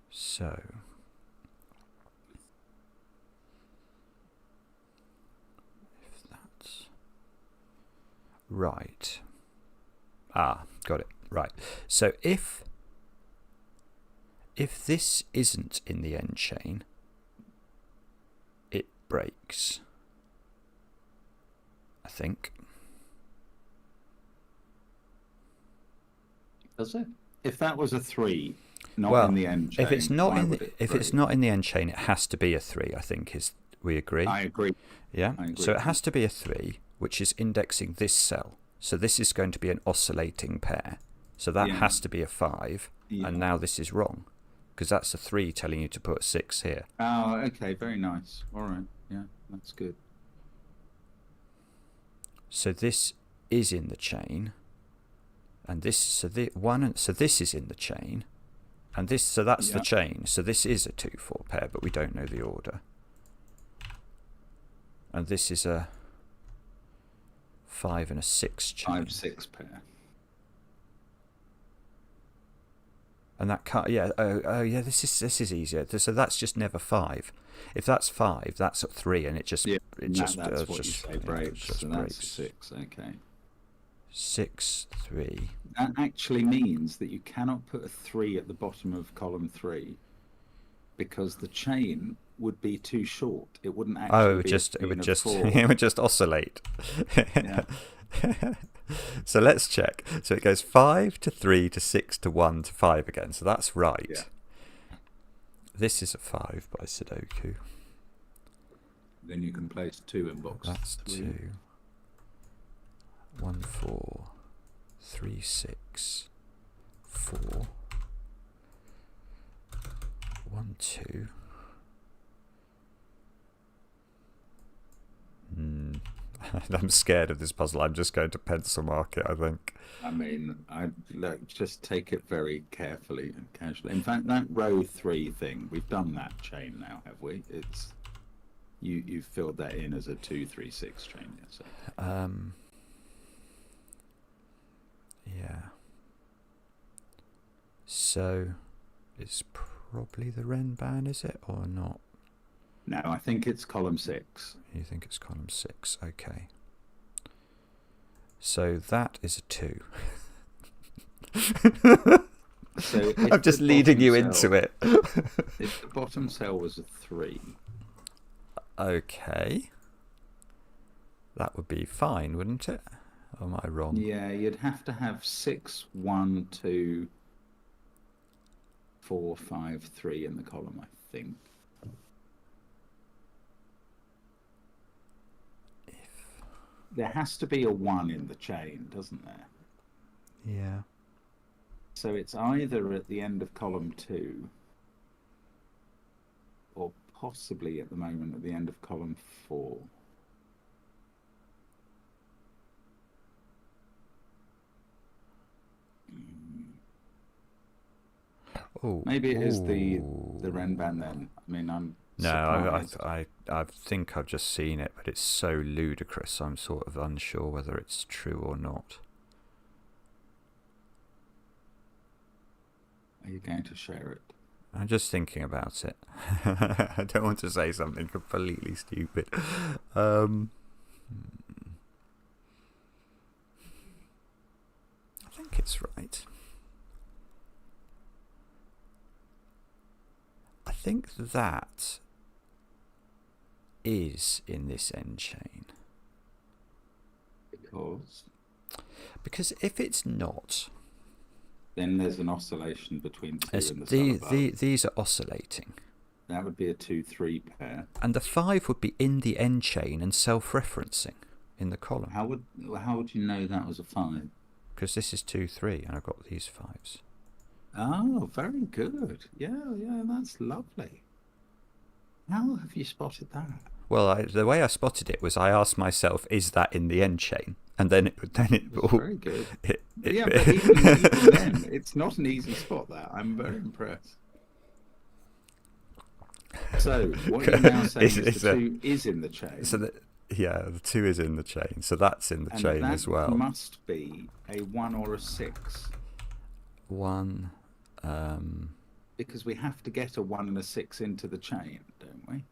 So... if that's... Right. Got it. Right. So if this isn't in the end chain, it breaks. I think. Does it? If that was a 3, not in the end chain. If it's not in the end chain, it has to be a 3. I think we agree. I agree. Yeah. I agree. So it has to be a 3, which is indexing this cell. So this is going to be an oscillating pair. So that has to be a 5, and now this is wrong, because that's a 3 telling you to put a 6 here. Oh, okay, very nice. All right, yeah, that's good. So this is in the chain, and this so this is in the chain, and this that's the chain. So this is a 2-4 pair, but we don't know the order. And this is a 5 and a 6 chain. 5-6 pair. And that can't. Yeah. Oh yeah. This is easier. So that's just never 5. If that's 5, that's at 3, and it just that's what you say breaks. So that's a 6. Okay. 6 3. That actually means that you cannot put a 3 at the bottom of column 3, because the chain would be too short. It wouldn't actually. Oh, it would just oscillate. Yeah. So let's check. So it goes 5 to 3 to 6 to 1 to 5 again. So that's right. Yeah. This is a 5 by Sudoku. Then you can place 2 in box. That's 3. 2. 1 4 3 6 4 1 2 I'm scared of this puzzle. I'm just going to pencil mark it, I think. I mean, look, just take it very carefully and casually. In fact, that row 3 thing, we've done that chain now, have we? It's you've filled that in as a 2, 3, 6 chain. Yes. Yeah. So it's probably the Renban, is it, or not? No, I think it's column 6. You think it's column 6? Okay. So that is a 2. So I'm just leading you into it. If the bottom cell was a 3. Okay. That would be fine, wouldn't it? Or am I wrong? Yeah, you'd have to have 6, 1, 2, 4, 5, 3 in the column, I think. There has to be a 1 in the chain, doesn't there? Yeah. So it's either at the end of column 2 or possibly at the moment at the end of column 4. Oh, maybe it is the Renban then. I mean, I'm surprised. I think I've just seen it, but it's so ludicrous. I'm sort of unsure whether it's true or not. Are you going to share it? I'm just thinking about it. I don't want to say something completely stupid. I think it's right. I think that is in this end chain. Because if it's not, then there's an oscillation between 2 and the these are oscillating. That would be a 2-3 pair. And the 5 would be in the end chain and self-referencing in the column. How would you know that was a 5? Because this is 2-3 and I've got these 5s. Oh, very good. Yeah, that's lovely. How have you spotted that? Well, the way I spotted it was I asked myself, is that in the end chain? And then it very good. But even then, it's not an easy spot, that. I'm very impressed. So, what you're now saying is the 2 is in the chain. So the 2 is in the chain. So that's in the chain as well. That must be a 1 or a 6. 1. Because we have to get a 1 and a 6 into the chain, don't we?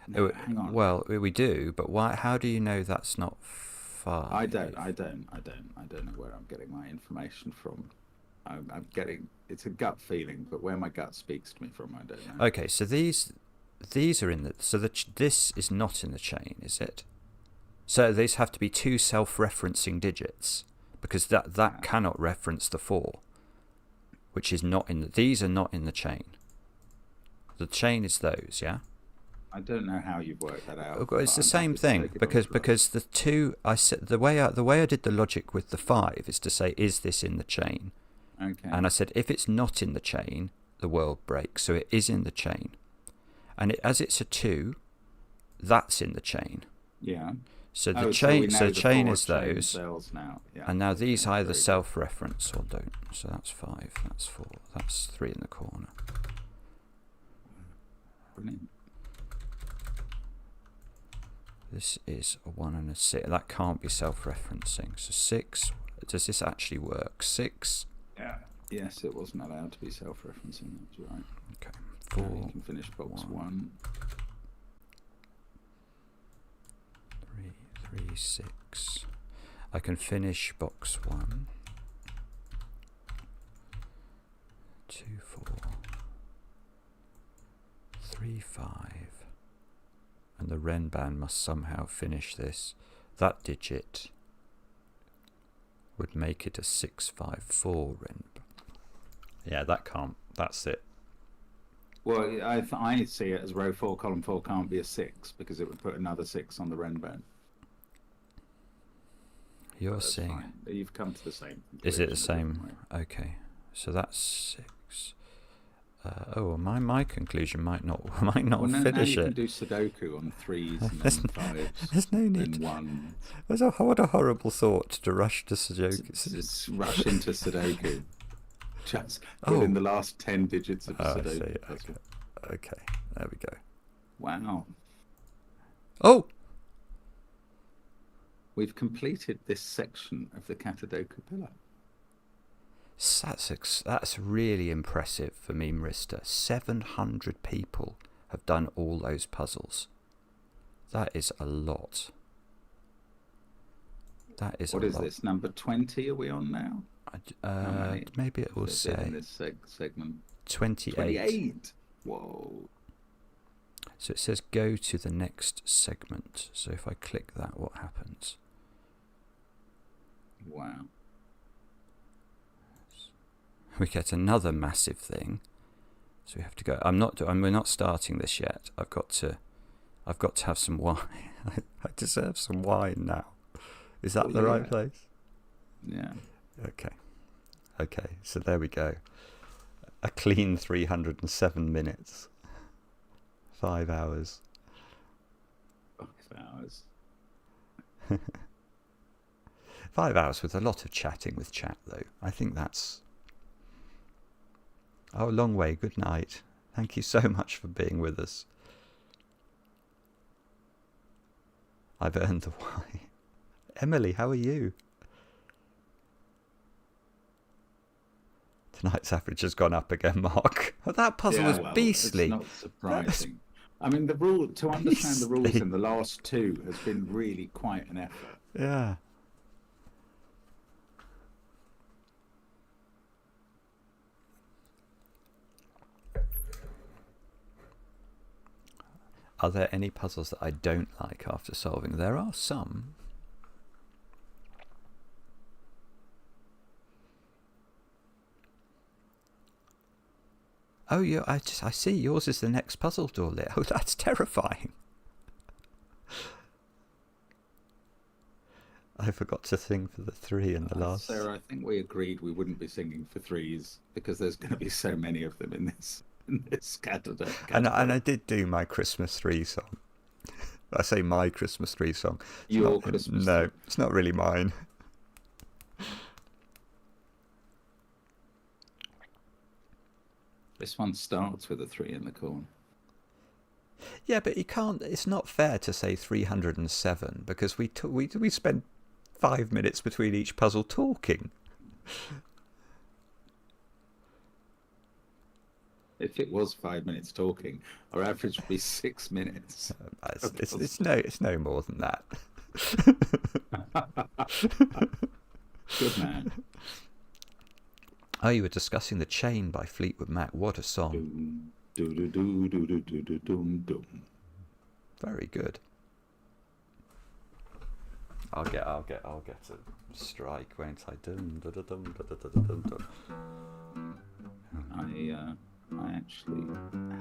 No, hang on. Well, we do, but why? How do you know that's not 5? I don't know where I'm getting my information from. I'm getting, it's a gut feeling, but where my gut speaks to me from, I don't know. Okay, so these are in the. So this is not in the chain, is it? So these have to be 2 self-referencing digits, because that cannot reference the 4, which is not in the. These are not in the chain. The chain is those, yeah. I don't know how you've worked that out. It's the same thing, because the 2, I said the way I did the logic with the 5 is to say, is this in the chain? Okay. And I said, if it's not in the chain, the world breaks. So it is in the chain, and as it's a 2, that's in the chain. Yeah. So the chain, so the chain is those, now. Yeah. and now these either self-reference or don't. So that's 5, that's 4, that's 3 in the corner. Brilliant. This is a 1 and a 6. That can't be self-referencing. So 6. Does this actually work? 6. Yeah. Yes, it wasn't allowed to be self-referencing. That's right. Okay. 4. You can finish box 1. 3, 6. I can finish box 1. 2, 4. 3, 5. And the Renban must somehow finish this. That digit would make it a 654 Renban. Yeah, that can't. That's it. Well, I see it as row 4, column 4 can't be a 6 because it would put another 6 on the Renban. You're seeing. Fine. You've come to the same. Is it the same? Okay. So that's 6. my conclusion might not well, finish now you it. can do Sudoku on 3s and then 5s. There's no need. Then 1. What a horrible thought to rush to Sudoku. Just rush into Sudoku. Just put in the last 10 digits of Sudoku. Okay, there we go. Wow. Oh! We've completed this section of the Caterdokupillar. That's really impressive for Memeristor. 700 people have done all those puzzles. That is a lot. That is What a is lot. this? Number 20 are we on now? Maybe it will say in this segment. 28. 28. Whoa. So it says go to the next segment. So if I click that, what happens? Wow. We get another massive thing. So we have to go. We're not starting this yet. I've got to have some wine. I deserve some wine now. Is that the right place? Yeah. Okay. So there we go. A clean 307 minutes. 5 hours. 5 hours. 5 hours with a lot of chatting with chat, though. I think that's... Oh, long way. Good night. Thank you so much for being with us. I've earned the wine. Emily, how are you? Tonight's average has gone up again, Mark. Oh, that puzzle was beastly. It's not surprising. I mean, to understand the rules in the last 2 has been really quite an effort. Yeah. Are there any puzzles that I don't like after solving? There are some. Oh, yeah, I see yours is the next puzzle door lit. Oh, that's terrifying. I forgot to sing for the 3 in the last. Sarah, I think we agreed we wouldn't be singing for 3s because there's going to be so many of them in this Caterdokupillar. And I did do my Christmas 3 song. I say my Christmas 3 song. Your Christmas? No, it's not really mine. This one starts with a 3 in the corner. Yeah, but you can't. It's not fair to say 307 because we spent 5 minutes between each puzzle talking. If it was 5 minutes talking, our average would be 6 minutes. It's no more than that. Good man. Oh, you were discussing The Chain by Fleetwood Mac. What a song. Very good. I'll get a strike, won't I? I actually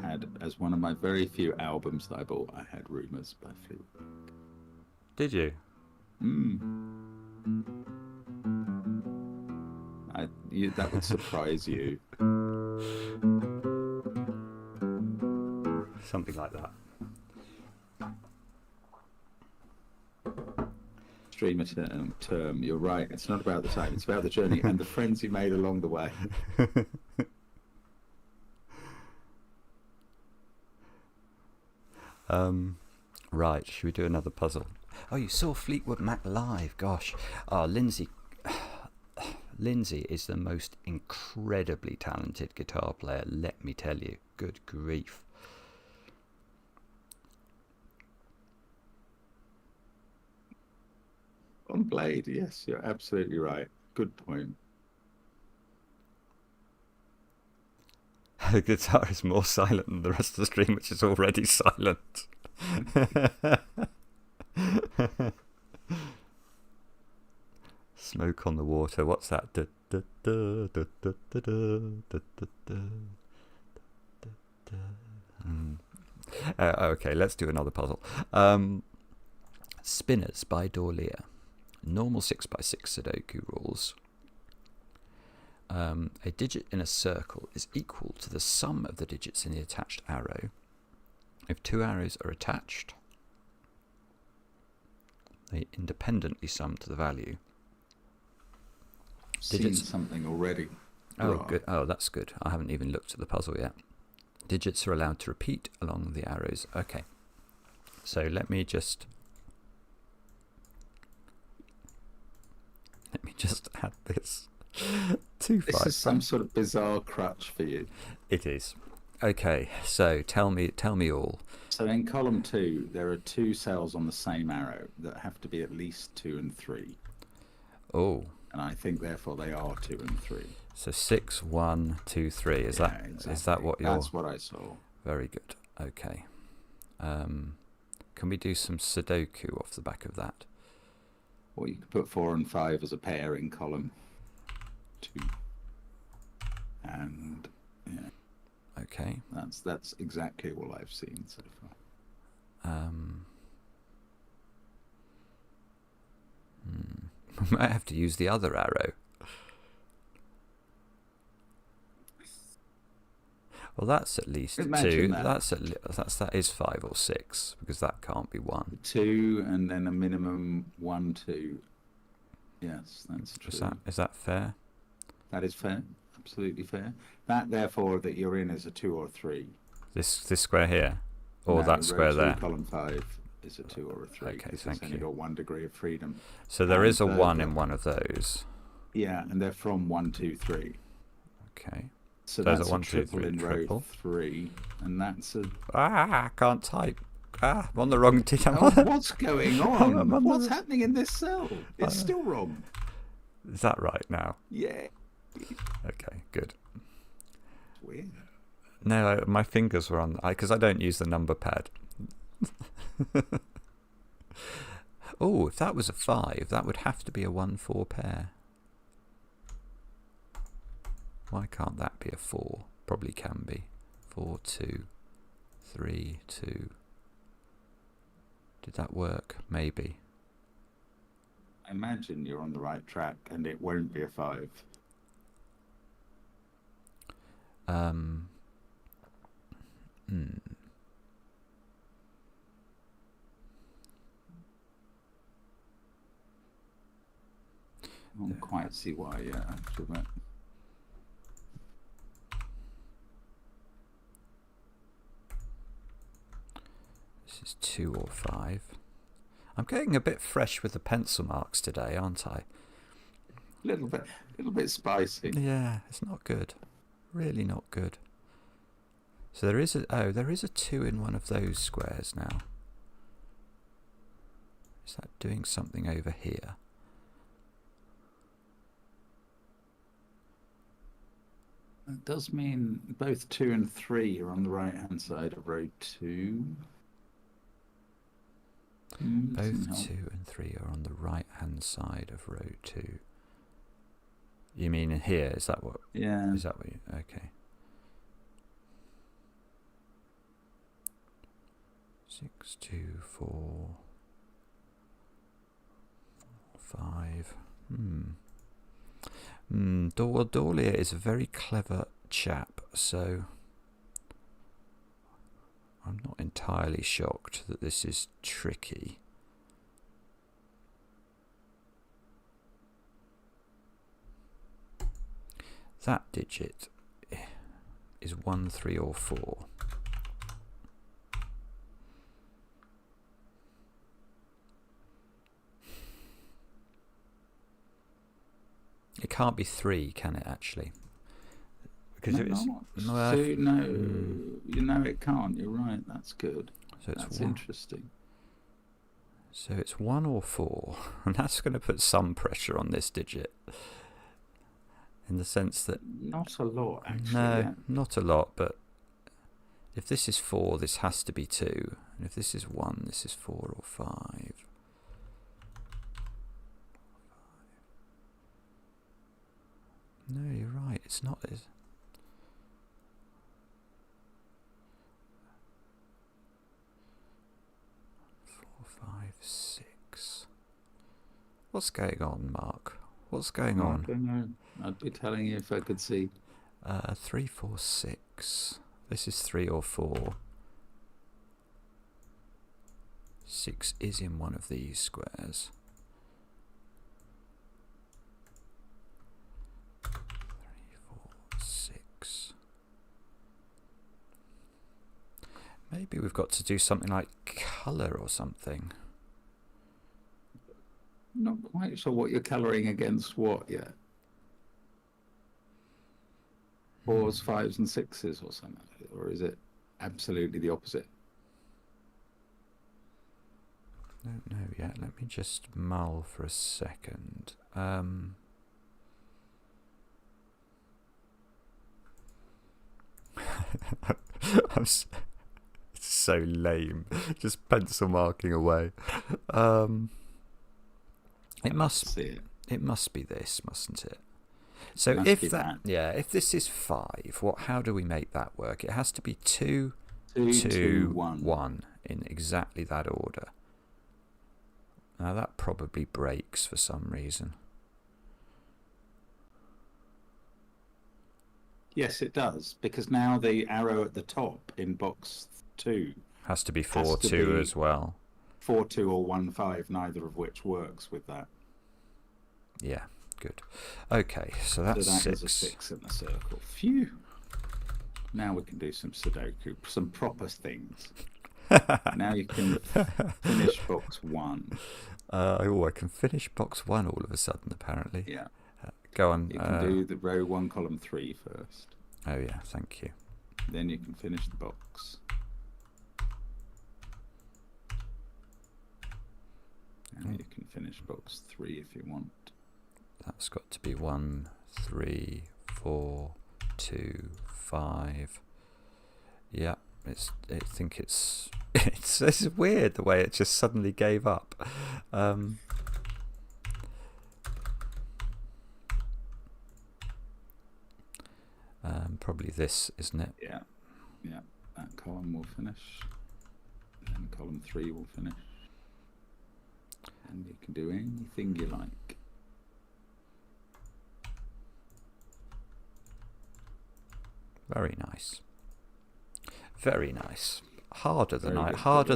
had, as one of my very few albums that I bought, I had Rumours by Fleetwood Mac. Did you? That would surprise you. Something like that. Streamer term, you're right. It's not about the time, it's about the journey and the friends you made along the way. Right, should we do another puzzle? Oh, you saw Fleetwood Mac live. Gosh. Oh, Lindsay is the most incredibly talented guitar player, let me tell you. Good grief. On Blade, yes, you're absolutely right. Good point. The guitar is more silent than the rest of the stream, which is already silent. Smoke on the water. What's that? Okay, let's do another puzzle. Spinners by Dorlier. Normal 6x6 Sudoku rules. A digit in a circle is equal to the sum of the digits in the attached arrow. If two arrows are attached, they independently sum to the value. Seen something already. Oh, good. Oh, that's good. I haven't even looked at the puzzle yet. Digits are allowed to repeat along the arrows. Okay. So let me just add this. 2, 5. This is some sort of bizarre crutch for you. It is. Okay. So tell me all. So in column 2, there are 2 cells on the same arrow that have to be at least 2 and 3. Oh. And I think therefore they are 2 and 3. So 6, 1, 2, 3. Is that what you're? That's what I saw. Very good. Okay. Can we do some Sudoku off the back of that? Or you could put 4 and 5 as a pair in column 2. And yeah. Okay. That's exactly all I've seen so far. We might have to use the other arrow. Well, that's at least Imagine 2. That is 5 or 6 because that can't be 1. 2 and then a minimum 1, 2. Yes, that's true. Is that fair? That is fair. Absolutely fair. That therefore that you're in is a 2 or 3. This square here, or no, that square row 2, there. Column 5 is a 2 or a 3. Okay, thank you. It's only got 1 degree of freedom. So there is a 1 in one of those. Yeah, and they're from 1, 2, 3. Okay. So there's that's a 1, a 2, triple 3 in triple. row 3, and that's a. I can't type. I'm on the wrong digit. What's going on? What's happening in this cell? It's still wrong. Is that right now? Yeah. Okay, good. Weird. No, my fingers were on because I don't use the number pad. Oh, if that was a 5, that would have to be a 1, 4 pair. Why can't that be a 4? Probably can be. 4, 2, 3, 2. Did that work? Maybe. I imagine you're on the right track and it won't be a 5. I don't quite see why yet, actually, but... This is 2 or 5. I'm getting a bit fresh with the pencil marks today, aren't I? A little bit spicy. Yeah, it's not good. Really not good. So there is a 2 in one of those squares now. Is that doing something over here? That does mean both 2 and 3 are on the right-hand side of row 2. Both 2 and 3 are on the right-hand side of row 2. You mean in here? Is that what? Yeah. Is that what you... Okay. 6, 2, 4, 5. Well, Dahlia is a very clever chap, so I'm not entirely shocked that this is tricky. That digit is 1, 3, or 4. It can't be 3, can it, actually? Because it can't. You're right. That's good. So that's interesting. So it's 1 or 4, and that's going to put some pressure on this digit. In the sense that... Not a lot, actually. No, not a lot, but if this is 4, this has to be 2. And if this is 1, this is 4 or 5. No, you're right. It's not this. Four, 5, 6. What's going on, Mark? What's going on? I don't know. I'd be telling you if I could see. 3, 4, 6. This is 3 or 4. 6 is in one of these squares. 3, 4, 6. Maybe we've got to do something like colour or something. Not quite sure what you're colouring against what yet. 4s, 5s and 6s or something, or is it absolutely the opposite? Don't know yet. Let me just mull for a second. It's so lame. Just pencil marking away. It must be this, mustn't it? So if if this is 5, how do we make that work? It has to be 2, 2, 1 in exactly that order. Now that probably breaks for some reason. Yes, it does, because now the arrow at the top in box 2 has to be 4, 2 as well. 4, 2 or 1, 5, neither of which works with that. Yeah, good. Okay, so that's 6. Is a 6 in the circle. Phew. Now we can do some Sudoku, some proper things. Now you can finish box 1. I can finish box 1 all of a sudden, apparently. Yeah. Go on. You can do the row 1, column 3 first. Oh, yeah, thank you. Then you can finish the box. And you can finish box 3 if you want. That's got to be 1, 3, 4, 2, 5. Yeah, it's weird the way it just suddenly gave up. Probably this, isn't it? Yeah. That column will finish. And column 3 will finish. And you can do anything you like. Very nice. Very nice. Harder than I thought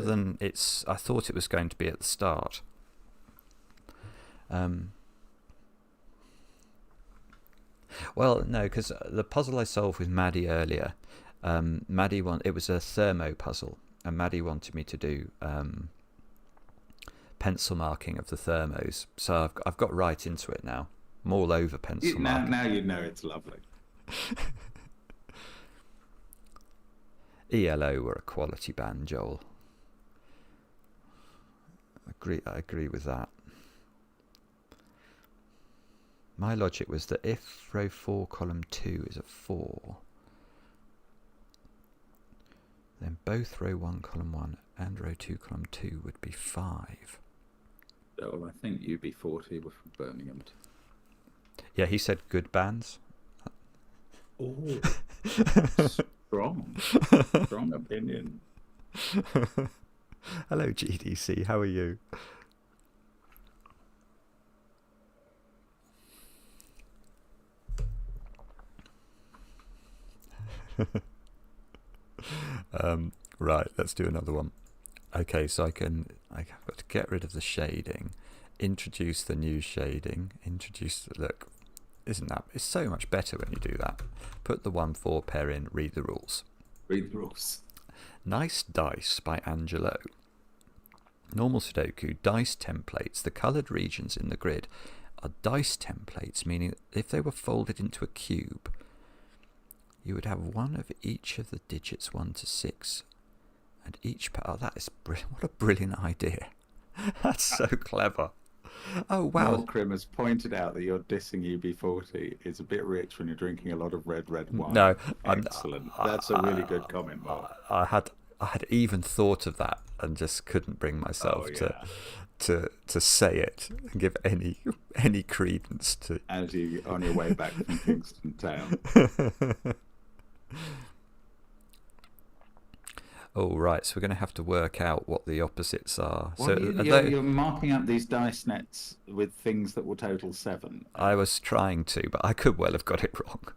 it was going to be at the start. Well, no, because the puzzle I solved with Maddie earlier, it was a thermo puzzle, and Maddie wanted me to do pencil marking of the thermos. So I've got right into it now. I'm all over pencil marking. Now you know it's lovely. ELO were a quality band, Joel. I agree with that. My logic was that if row 4, column 2 is a 4, then both row 1, column 1 and row 2, column 2 would be 5. Well, I think UB40 were from Birmingham. Yeah, he said good bands. Oh, strong opinion. Hello, GDC. How are you? Right, let's do another one. Okay, so I've got to get rid of the shading, introduce the new shading, look, it's so much better when you do that. Put the 1-4 pair in, read the rules. Read the rules. Nice Dice by Angelo. Normal Sudoku, dice templates. The coloured regions in the grid are dice templates, meaning that if they were folded into a cube, you would have one of each of the digits 1 to 6, and each that is what a brilliant idea. That's so clever. Oh wow! Malcolm has pointed out that your dissing UB40 is a bit rich when you're drinking a lot of red wine. No, excellent. That's a really good comment, Mark. I had even thought of that and just couldn't bring myself to say it and give any credence to. As you on your way back from Kingston Town. Oh, right, so we're going to have to work out what the opposites are. Well, So you're marking up these dice nets with things that will total 7. I was trying to, but I could well have got it wrong.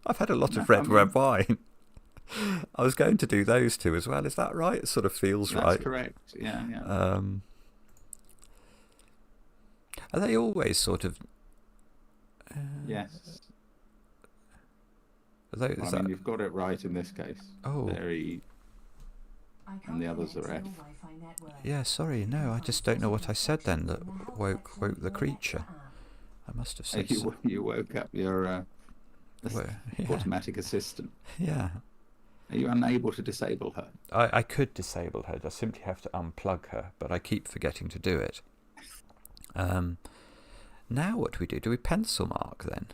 I've had a lot of red wine. I was going to do those two as well. Is that right? It sort of feels right. That's correct. Yeah, yeah. Are they always sort of... yes. I mean, you've got it right in this case. Oh. And the others are F. Yeah, sorry. No, I just don't know what I said then that woke the creature. I must have said you woke up your automatic assistant. Yeah. Are you unable to disable her? I could disable her. I simply have to unplug her, but I keep forgetting to do it. Now what do we do? Do we pencil mark then?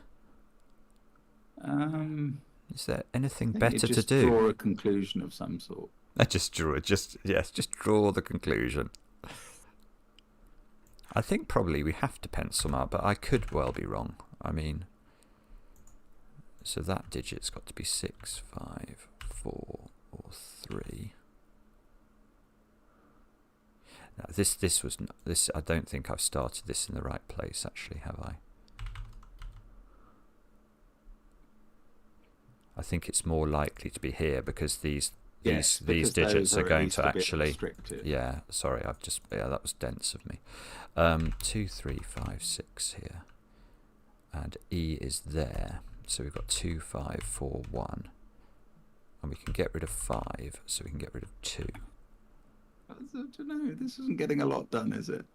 Is there anything better to do? Draw a conclusion of some sort. Just draw the conclusion. I think probably we have to pencil mark, but I could well be wrong. I mean, so that digit's got to be 6, 5, 4, or 3. Now this was not, this. I don't think I've started this in the right place. Actually, have I? I think it's more likely to be here because these digits are going to actually. Yeah, sorry, that was dense of me. 2, 3, 5, 6 here, and E is there. So we've got 2, 5, 4, 1, and we can get rid of 5, so we can get rid of 2. I don't know. This isn't getting a lot done, is it?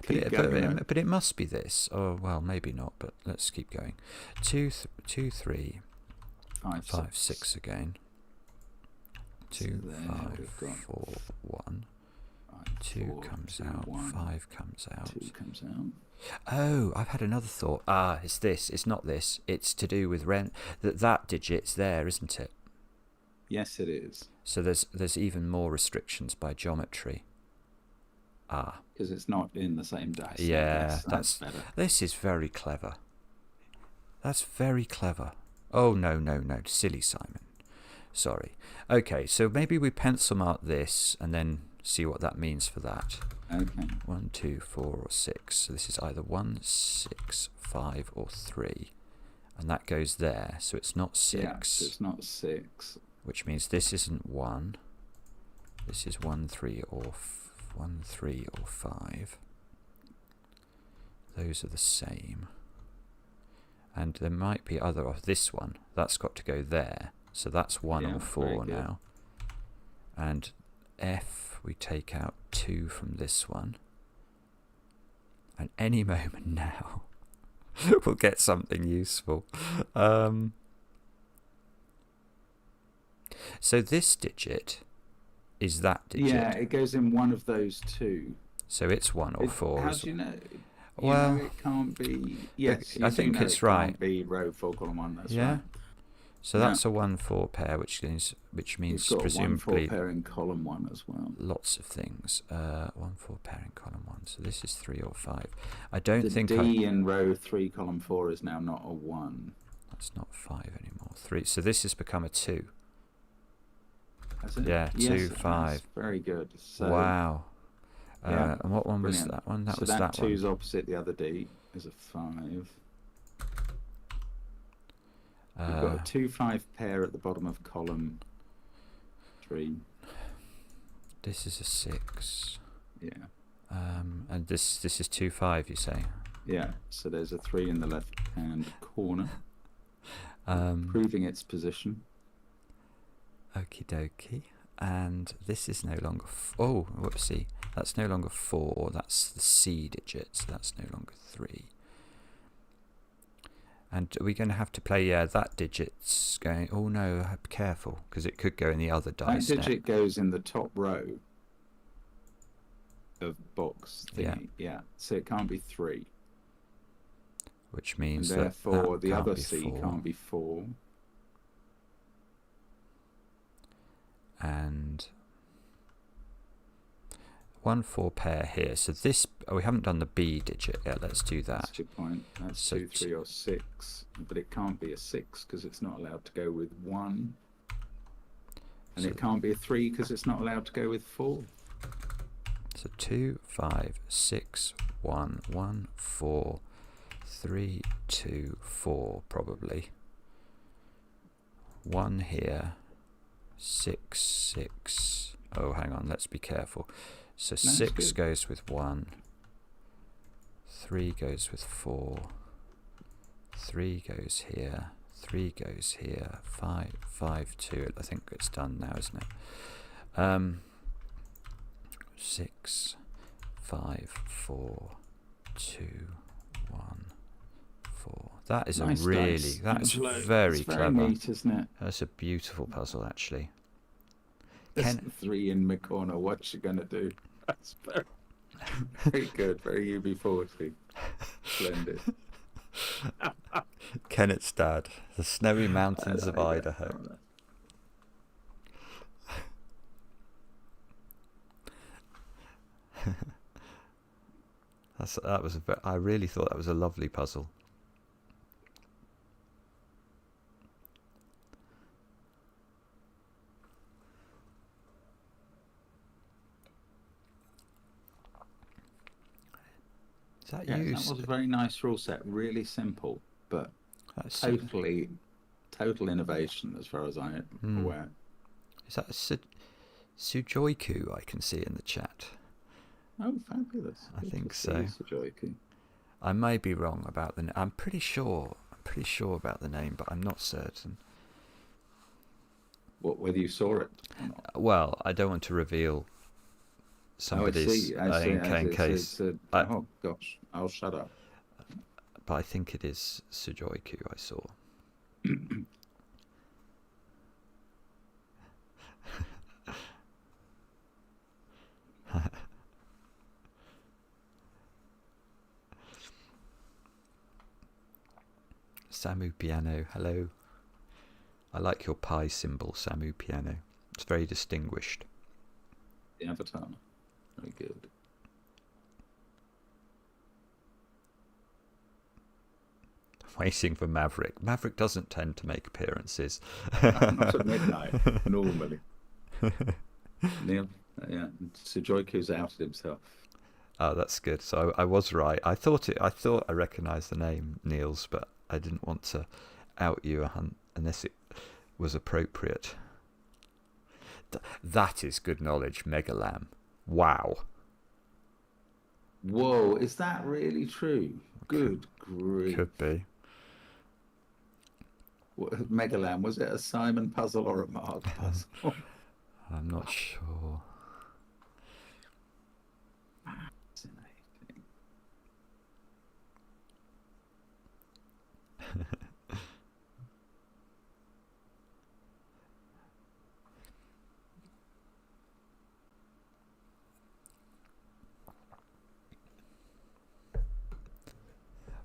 But it must be this. Oh well, maybe not. But let's keep going. 2, 3. 5, 6 again. 2, 5, 4, 1. 2 comes out. 5 comes out. 2 comes out. Oh, I've had another thought. It's this. It's not this. It's to do with rent. That digit's there, isn't it? Yes, it is. So there's even more restrictions by geometry. Because it's not in the same dice. Yeah, that's better. This is very clever. That's very clever. Oh, no, silly Simon. Sorry. Okay, so maybe we pencil mark this and then see what that means for that. Okay. 1, 2, 4, or 6. So this is either 1, 6, 5, or 3. And that goes there, so it's not 6. Yeah, so it's not 6. Which means this isn't 1. This is 1, 3, or 5. Those are the same. And there might be other of this one. That's got to go there. So that's 1 or 4 now. And F, we take out 2 from this one. And any moment now, we'll get something useful. So this digit is that digit. Yeah, it goes in one of those two. So it's 1 or 4. How do you know? Well, it can't be. Yes, I think it's right. Can't be row 4, column 1. That's yeah. Right. So that's a 1-4 pair, which means You've got presumably 1-4 pair in column 1 as well. Lots of things. 1-4 pair in column 1. So this is 3 or 5. I don't think D in row 3, column 4 is now not a 1. That's not 5 anymore. 3. So this has become a 2. Has it? Yeah, yes, 2, 5. Very good. So, wow. And what one was that one? That was that one. 2's opposite the other D is a 5. We've got a 2-5 pair at the bottom of column 3. This is a 6. Yeah. And this is 2-5, you say? Yeah. So there's a 3 in the left-hand corner, proving its position. Okie dokie. And this is no longer... oh, whoopsie. That's no longer 4. That's the C digit. So that's no longer 3. And are we going to have to play, that digit's going... oh no, be careful, because it could go in the other dice. That digit goes in the top row of box thingy. Yeah. So it can't be 3. Which means and therefore that the other be C 4. Can't be 4. And 1-4 pair here. So this, we haven't done the B digit yet. Let's do that. That's your point. That's so 2, 3, or 6. But it can't be a 6 because it's not allowed to go with 1. And it can't be a 3 because it's not allowed to go with 4. So 2, 5, 6, 1, 1, 4, 3, 2, 4 probably. 1 here, 6, 6. Oh, hang on, let's be careful. So 6 goes with 1, 3 goes with 4, 3 goes here, 3 goes here, 5, 5, 2. I think it's done now, isn't it? 6, 5, 4, 2, 1, 4. That is nice that's very clever. Very neat, isn't it? That's a beautiful puzzle, actually. There's 3 in my corner. What's you gonna do? That's very good. Very UB40. Splendid. Kenneth's dad, the snowy mountains of Idaho. I really thought that was a lovely puzzle. That was a very nice rule set. Really simple, but total innovation as far as I am aware. Is that a Sudoku I can see in the chat? Oh, fabulous! I think so. Sudoku. I may be wrong about the. I'm pretty sure about the name, but I'm not certain. Whether you saw it? Or not? Well, I don't want to reveal somebody's in case. Oh gosh, I'll shut up. But I think it is Sudoku I saw. Samu Piano, hello. I like your pie symbol, Samu Piano. It's very distinguished. The avatar. Very good. Waiting for Maverick. Maverick doesn't tend to make appearances. Not at midnight, normally. Neil, Sudoku's outed himself. Oh, that's good. So I was right. I thought I recognised the name, Niels, but I didn't want to out you unless it was appropriate. That is good knowledge, Mega Lamb. Wow. Whoa, is that really true? Good grief. Could be. Mega Lamb, was it a Simon puzzle or a Mark puzzle? I'm not sure. Fascinating.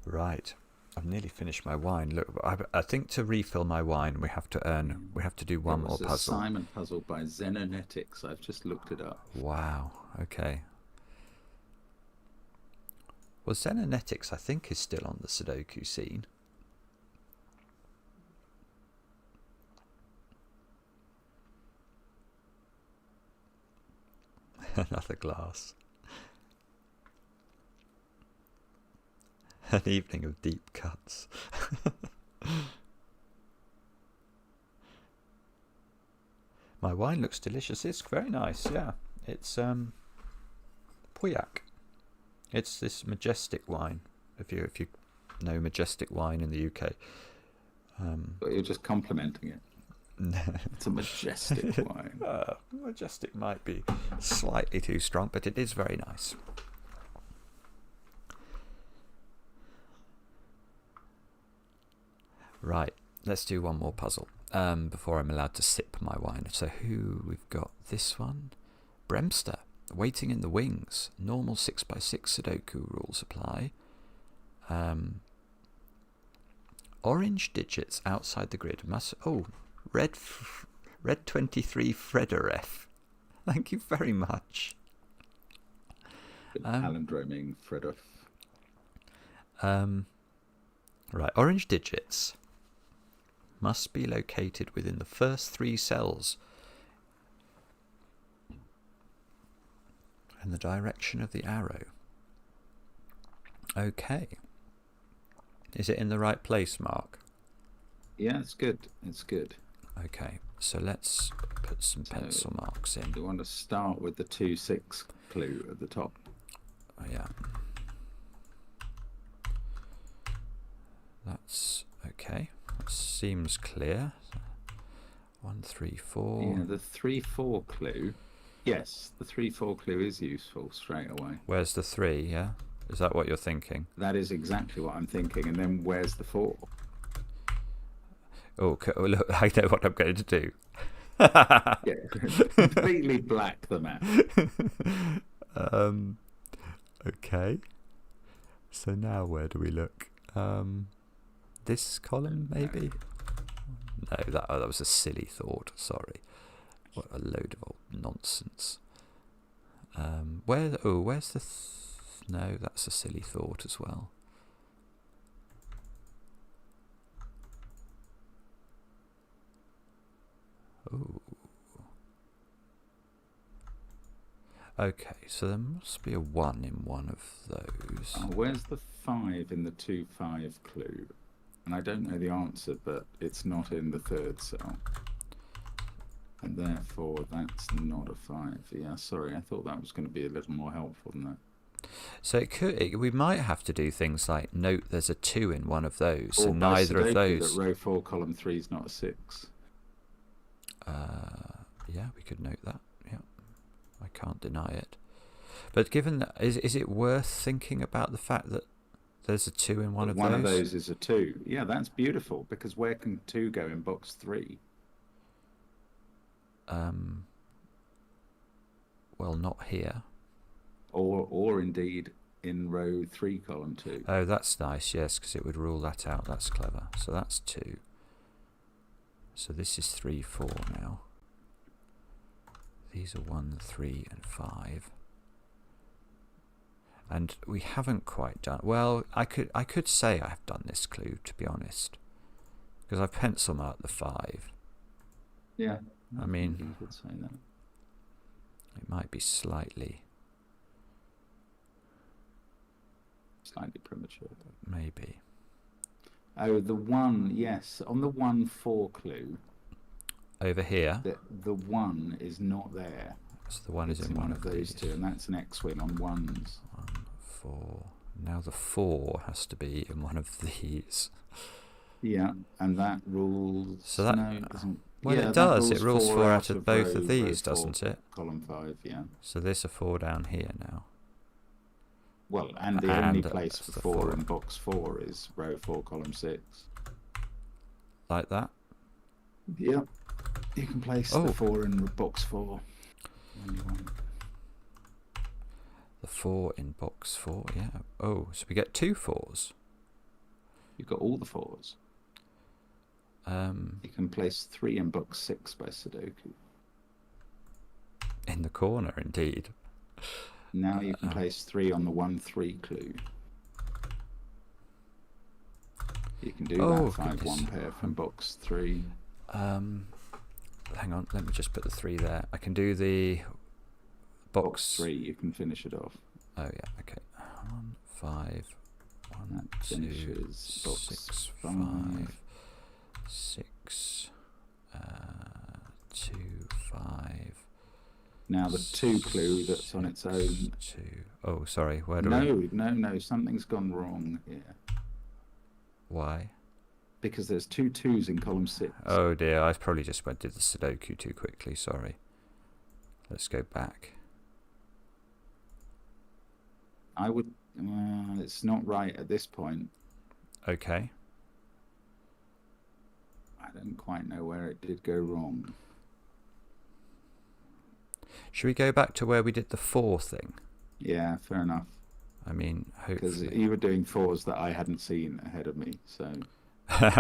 Right. I've nearly finished my wine. Look, I think to refill my wine, we have to do one more puzzle. It's a Simon puzzle by Xenonetics. I've just looked it up. Wow. Okay. Well, Xenonetics, I think, is still on the Sudoku scene. Another glass. An evening of deep cuts. My wine looks delicious. It's very nice, yeah. It's Pauillac. It's this majestic wine. If you know majestic wine in the UK. But you're just complimenting it. It's a majestic wine. Majestic might be slightly too strong, but it is very nice. Right, let's do one more puzzle before I'm allowed to sip my wine. So we've got this one. Bremster, Waiting in the Wings. Normal 6x6 Sudoku rules apply. Orange digits outside the grid must... Oh, red 23 Frederef. Thank you very much. Palindroming Frederef. Right, orange digits must be located within the first 3 cells in the direction of the arrow. Okay. Is it in the right place, Mark? Yeah, it's good. It's good. Okay, so let's put some pencil marks in. You want to start with the 2-6 clue at the top. Oh, yeah. That's okay. That seems clear. 1, 3, 4. Yeah, the 3-4 clue. Yes, the 3-4 clue is useful straight away. Where's the 3? Yeah, is that what you're thinking? That is exactly what I'm thinking. And then where's the 4? Oh, look! I know what I'm going to do. Yeah, completely black the map. Okay. So now where do we look? This column maybe? No, that was a silly thought. Sorry. What a load of old nonsense. Where's the? No, that's a silly thought as well. Ooh. Okay, so there must be a 1 in one of those. Where's the 5 in the 2-5 clue? And I don't know the answer, but it's not in the 3rd cell. And therefore, that's not a 5. Yeah, sorry, I thought that was going to be a little more helpful than that. So we might have to do things like note there's a 2 in one of those, or so neither Sudoku, of those. That row 4, column 3 is not a 6. Yeah, we could note that. Yeah, I can't deny it. But given that, is it worth thinking about the fact that there's a 2 in one of those? One of those is a 2. Yeah, that's beautiful, because where can 2 go in box 3? Well, not here. Or indeed in row 3, column 2. Oh, that's nice, yes, because it would rule that out. That's clever. So that's 2. So this is 3, 4 now. These are 1, 3, and 5. And we haven't quite done... Well, I could say I've done this clue, to be honest. Because I've pencil marked the 5. Yeah. I mean, you could say that. It might be slightly premature. Maybe. Oh, the 1, yes. On the 1-4 clue. Over here? The 1 is not there. So the 1 is in one of those these. 2, and that's an X-wing on 1s. 1, 4. Now the 4 has to be in one of these. Yeah, and that rules... So that... No, it doesn't... Well, yeah, it does. It rules 4 out of both of these, row 4, doesn't it? Column 5, yeah. So there's a 4 down here now. Well, and the only place for 4 in box 4 is row 4, column 6. Like that? Yep. You can place the 4 in box 4. When you want. The 4 in box 4, yeah. Oh, so we get 2 4s. You've got all the 4s. You can place 3 in box 6 by Sudoku. In the corner, indeed. Now you can place 3 on the 1-3 clue. You can do that 5-1 pair from box 3. Hang on, let me just put the 3 there. I can do the box 3. You can finish it off. Oh yeah, okay. 1, 5, 1, 2, 6, 5, 6, 2, 5. Now the 2 clue that's on its own. 2. Oh, sorry. Where do No. Something's gone wrong here. Why? Because there's 2 2s in column 6. Oh dear, I probably just did the Sudoku too quickly. Sorry. Let's go back. I would. It's not right at this point. Okay. I don't quite know where it did go wrong. Should we go back to where we did the 4 thing? Yeah, fair enough. I mean, hopefully. Because you were doing 4s that I hadn't seen ahead of me, so...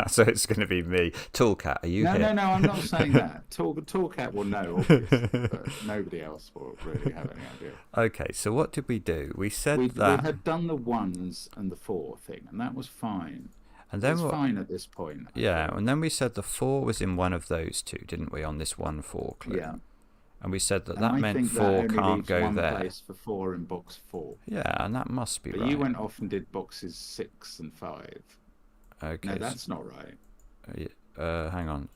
So it's going to be me. Toolcat, are you here? No, I'm not saying that. Toolcat will know, obviously, but nobody else will really have any idea. Okay, so what did we do? We said we had done the 1s and the 4 thing, and that was fine. And then it's fine at this point. Yeah, and then we said the 4 was in one of those 2, didn't we, on this 1-4 clue? Yeah. And we said that And that I meant think 4 that only can't leaves go one there. place for 4 in box 4. Yeah, and that must be but right. You went off and did boxes 6 and 5. Okay. No, that's not right. Hang on.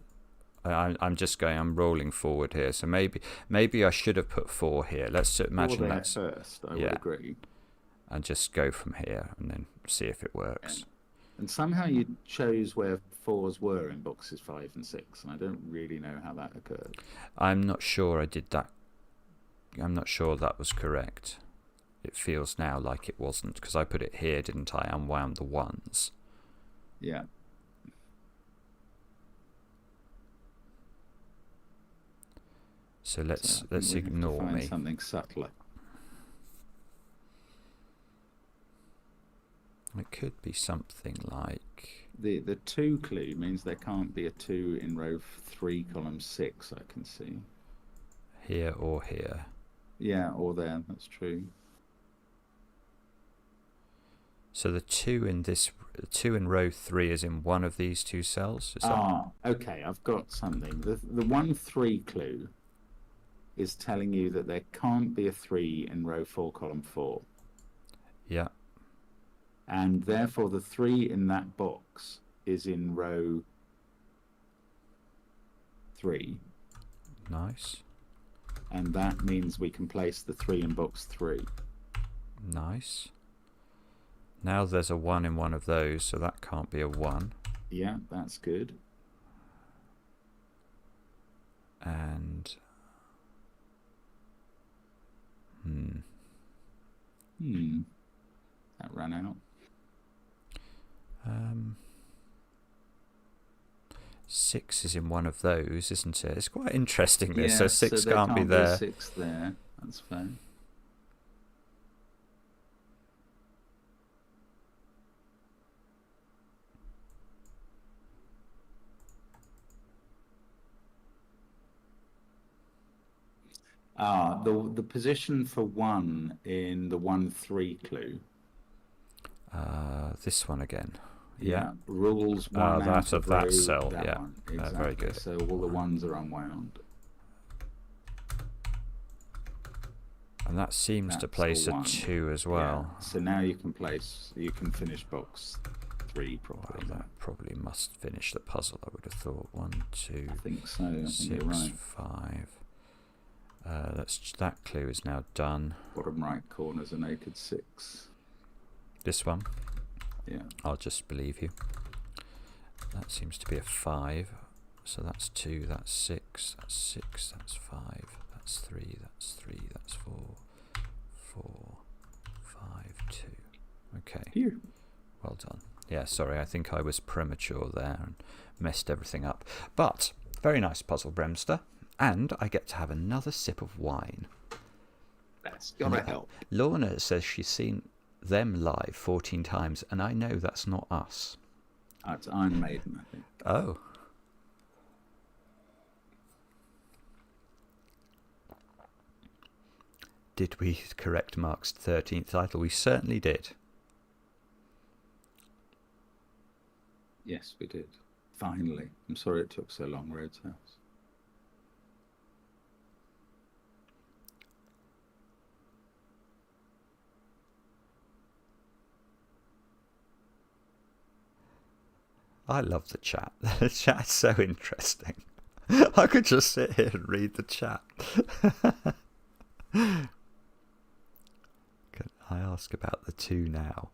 I'm rolling forward here. So maybe I should have put 4 here. Let's imagine that's first. I would agree. And just go from here and then see if it works. Yeah. And somehow you chose where 4s were in boxes 5 and 6, and I don't really know how that occurred. I'm not sure I did that. I'm not sure that was correct. It feels now like it wasn't, because I put it here, didn't I? Unwound the 1s. Yeah. So let's ignore find me. Something subtler. It could be something like the 2 clue means there can't be a 2 in row 3, column 6. I can see here or here. Yeah, or there. That's true. So the 2 in row 3 is in one of these 2 cells. Is that... okay. I've got something. The 1-3 clue is telling you that there can't be a 3 in row 4, column 4. Yeah. And therefore the 3 in that box is in row 3. Nice. And that means we can place the 3 in box 3. Nice. Now there's a 1 in one of those, so that can't be a 1. Yeah, that's good. And that ran out. 6 is in one of those, isn't it? It's quite interesting this. So 6 can't be there. 6 there. That's fine. The position for 1 in the 1-3 clue. This one again. Yeah. Rules 1 out of that row, cell. that Yeah. one. Exactly. Very good. So all the 1s are unwound. And that seems to place a 2 as well. Yeah. So now you can finish box 3 properly. Well, that probably must finish the puzzle, I would have thought. 1, 2, I think so. I think 6, you're right. 5. That clue is now done. Bottom right corner's a naked 6. This one? Yeah. I'll just believe you. That seems to be a 5. So that's 2, that's 6, that's 6, that's 5, that's 3, that's 3, that's 4, 4, 5, 2. Okay. Here. Well done. Yeah, sorry, I think I was premature there and messed everything up. But, very nice puzzle, Bremster. And I get to have another sip of wine. That's gotta help. Lorna says she's seen them live 14 times, and I know that's not us. It's Iron Maiden, I think. Oh. Did we correct Mark's 13th title? We certainly did. Yes, we did. Finally. I'm sorry it took so long, Rhodes House. I love the chat. The chat's so interesting. I could just sit here and read the chat. Can I ask about the 2 now?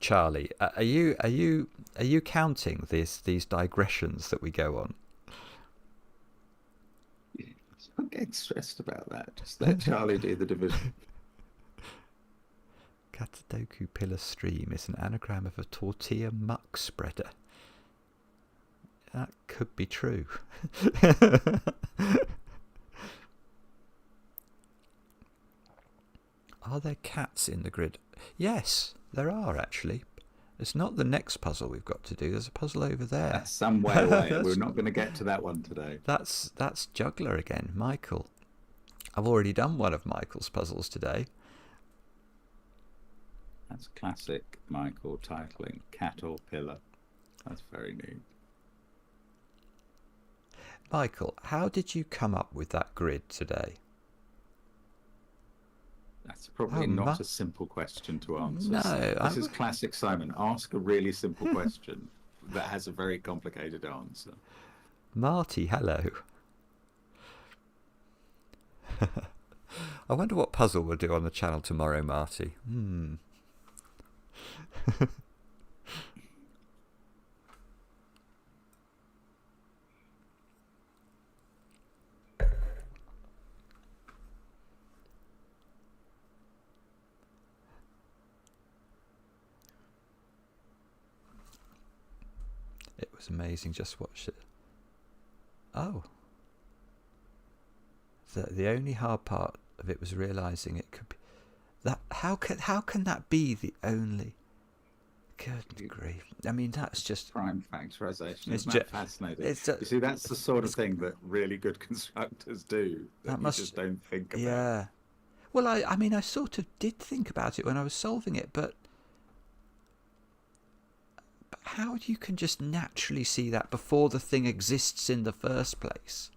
Charlie, are you counting these digressions that we go on? Don't get stressed about that. Just let Charlie do the division. Caterdokupillar stream is an anagram of a tortilla muck spreader. That could be true. Are there cats in the grid? Yes, there are actually. It's not the next puzzle we've got to do. There's a puzzle over there. That's some way away. We're not going to get to that one today. That's Juggler again, Michael. I've already done one of Michael's puzzles today. That's classic Michael titling, Cat or Pillar. That's very neat. Michael, how did you come up with that grid today? That's probably not a simple question to answer. No. This is classic Simon. Ask a really simple question that has a very complicated answer. Marty, hello. I wonder what puzzle we'll do on the channel tomorrow, Marty. It was amazing. Just watch it. Oh. The only hard part of it was realising it could be that. How can that be the only? Good grief! I mean, that's just prime factorization. Isn't that fascinating? You see, that's the sort of thing that really good constructors do. That you just don't think about. Yeah. Well, I mean, I sort of did think about it when I was solving it, but how you can just naturally see that before the thing exists in the first place?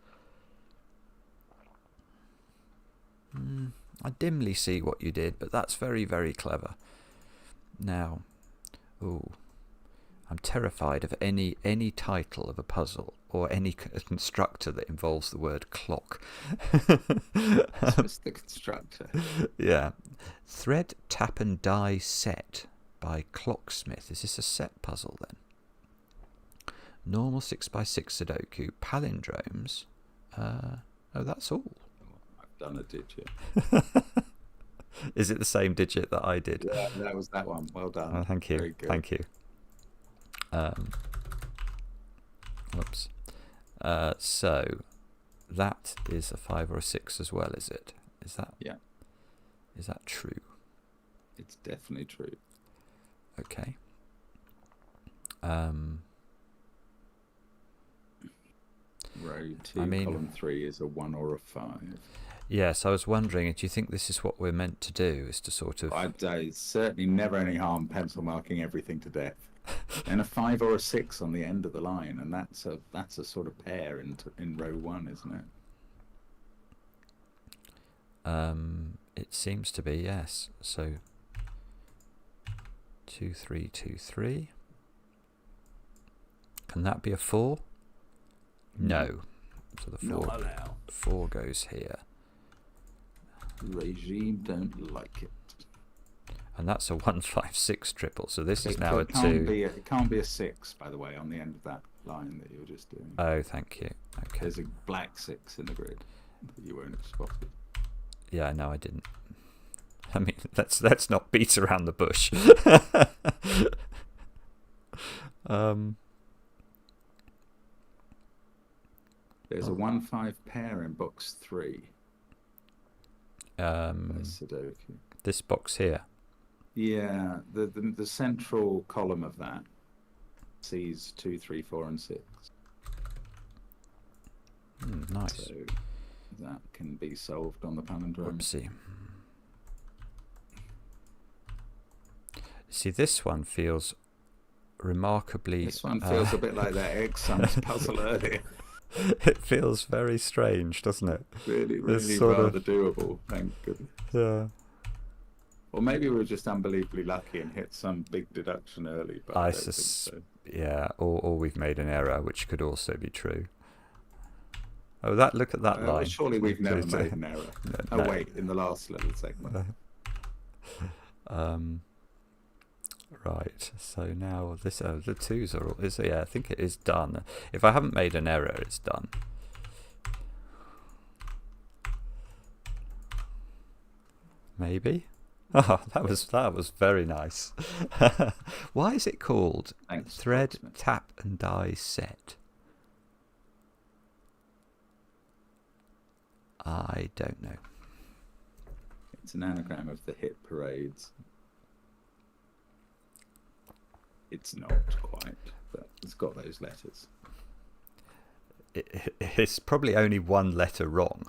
I dimly see what you did, but that's very, very clever. Now, I'm terrified of any title of a puzzle or any constructor that involves the word clock. It's just the constructor. Yeah. Thread, tap and die set by Clocksmith. Is this a set puzzle then? Normal 6x6 Sudoku, palindromes. Oh, that's all. Done a digit. Is it the same digit that I did? Yeah, that was that one. Well done. Oh, thank you. Very good. Thank you. Whoops. So that is a 5 or a 6 as well, is it? Is that? Yeah. Is that true? It's definitely true. Okay. Row 2, column 3 is a 1 or a 5. Yes, I was wondering, do you think this is what we're meant to do, is to sort of... It's certainly never any harm pencil marking everything to death. And a 5 or a 6 on the end of the line, and that's a sort of pair in row 1, isn't it? It seems to be, yes. So 2 3 2 3. Can that be a 4? No. So the 4 goes here. Regime don't like it. And that's a 1 5 6 triple. So this is now a 2. It can't be a 6, by the way, on the end of that line that you were just doing. Oh, thank you. Okay. There's a black 6 in the grid that you won't have spotted. Yeah, no, I didn't. I mean, let's not beat around the bush. There's a 1-5 pair in box 3. Sudoku. This box here. Yeah, the central column of that sees 2, 3, 4, and 6. Nice. So that can be solved on the palindrome. Oopsie. See, this one feels remarkably... This one feels a bit like that X-Sums puzzle earlier. It feels very strange, doesn't it? Really rather doable, thank goodness. Yeah. Or maybe we were just unbelievably lucky and hit some big deduction early. But I don't think so. Yeah, or we've made an error, which could also be true. Oh, look at that line. Well, surely we've never made an error. No. Wait, in the last little segment. Right, so now this the 2s are all... yeah, I think it is done. If I haven't made an error, it's done. Maybe? Oh, that was very nice. Why is it called Thread, Tap and Die Set? I don't know. It's an anagram of the hit parades. It's not quite, but it's got those letters. It's probably only one letter wrong.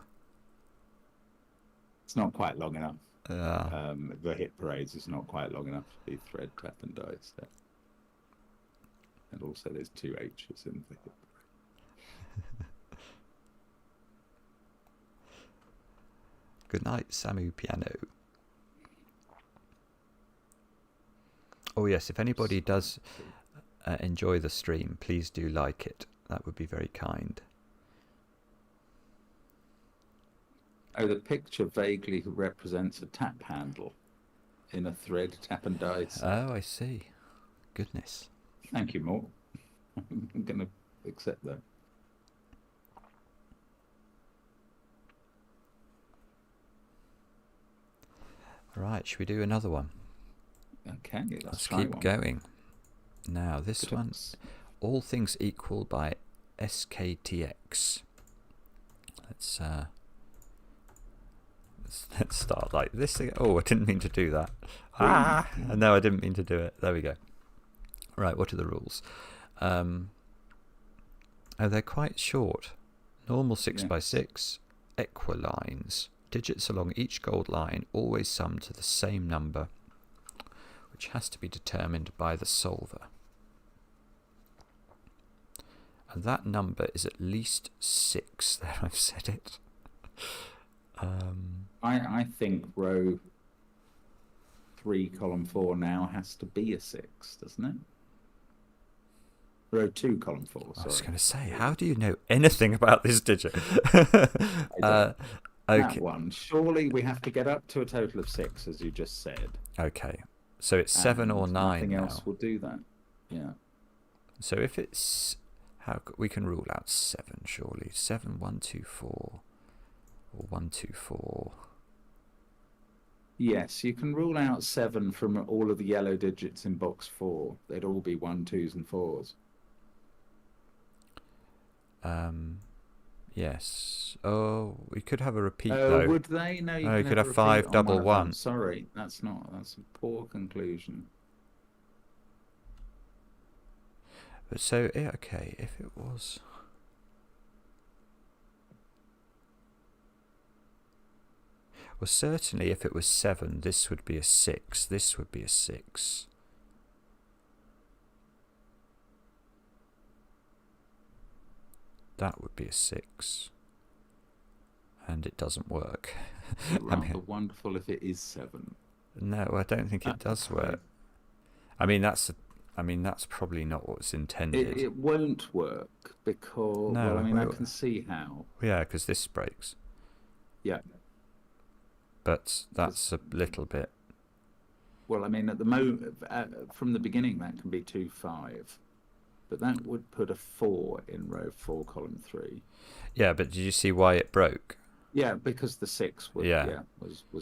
It's not quite long enough. The hit parades is not quite long enough to be thread, tap, and die set. And also, there's 2 H's in the hit Good night, Samu Piano. Oh yes, if anybody does enjoy the stream, please do like it. That would be very kind. Oh, the picture vaguely represents a tap handle in a thread, tap and dice. Oh, I see. Goodness. Thank you, Mort. I'm going to accept that. Right, should we do another one? Okay, let's keep going. Now, this one, All Things Equal by SKTX. Let's start like this. Oh, I didn't mean to do that. No, I didn't mean to do it. There we go. Right, what are the rules? Oh, they're quite short. Normal 6x6, equilines. Digits along each gold line always sum to the same number, which has to be determined by the solver. And that number is at least 6. There, I've said it. I think row 3, column 4 now has to be a 6, doesn't it? Row 2, column 4. Sorry. I was going to say, how do you know anything about this digit? Okay. That one. Surely we have to get up to a total of 6, as you just said. Okay. So it's 7 or 9 nothing now. else will do that. Yeah. So if it's... we can rule out 7, surely. 7, 1, 2, 4. Or 1, 2, 4. Yes, you can rule out 7 from all of the yellow digits in box 4. They'd all be 1, 2s and 4s. Yes. Oh, we could have a repeat though. Would they? No, you could have 5 double 1. Sorry, that's a poor conclusion. But so, okay, if it was... Well, certainly if it was 7, this would be a 6. This would be a 6. That would be a 6. And it doesn't work. Rather wonderful if it is 7. No, I don't think it does work. I mean, that's probably not what's intended. It won't work because... No, well, I mean, I can see how. Yeah, because this breaks. Yeah. But that's a little bit... Well, I mean, at the moment, from the beginning, that can be 2, 5. But that would put a 4 in row 4, column 3. Yeah, but did you see why it broke? Yeah, because the 6 was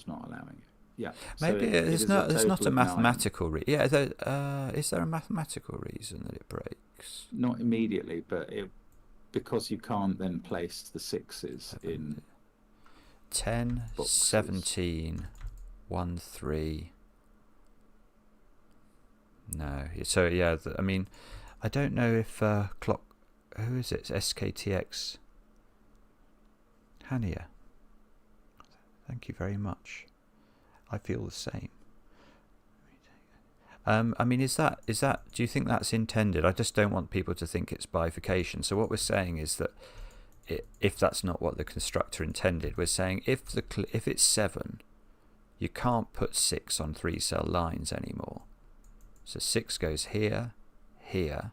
not allowing it. Yeah. Maybe so there's not a mathematical reason. Yeah, is there a mathematical reason that it breaks? Not immediately, but because you can't then place the 6s in 10, boxes. 17, 1, 3. No. So, yeah, I mean... I don't know if who is it? SKTX. Hania. Thank you very much. I feel the same. I mean, is that? Do you think that's intended? I just don't want people to think it's bifurcation. So what we're saying is that if that's not what the constructor intended, we're saying if it's 7, you can't put 6 on 3-cell lines anymore. So 6 goes here. Here,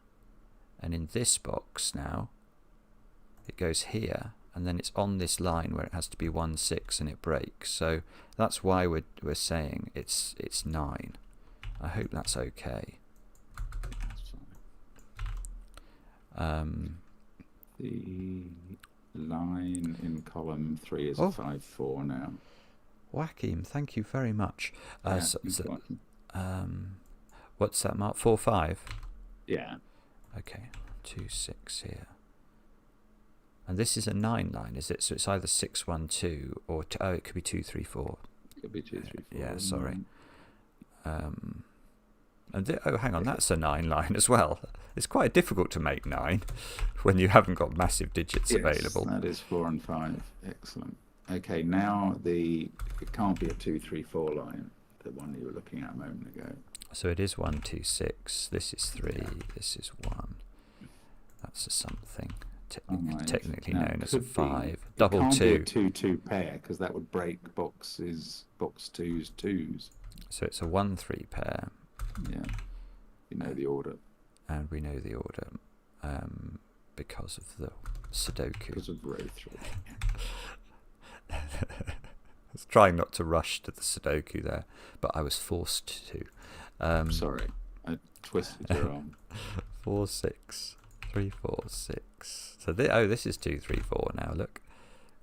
and in this box now it goes here, and then it's on this line where it has to be 1, 6, and it breaks. So that's why we're saying it's 9. I hope that's okay. The line in column 3 is a 5, 4 now. Wakim, thank you very much. What's that, Mark? 4, 5. Yeah. Okay, 2, 6 here. And this is a 9 line, is it? So it's either 6, 1, 2, or it could be 2, 3, 4. It could be 2, 3, 4. Yeah, sorry. Hang on, that's a 9 line as well. It's quite difficult to make 9 when you haven't got massive digits available. That is 4 and 5. Excellent. Okay, now it can't be a 2, 3, 4 line, the one you were looking at a moment ago. So it is 1, 2, 6. This is 3. This is 1. That's a something. technically known as a 5. Double 2. It can't be a 2-2 pair because that would break box 2's 2s. So it's a 1-3 pair. Yeah, you know the order. And we know the order because of the Sudoku. Because of row 3. I was trying not to rush to the Sudoku there, but I was forced to. Sorry, I twisted your arm. 4, 6, 3, 4, 6. So this is 2, 3, 4 now. Look,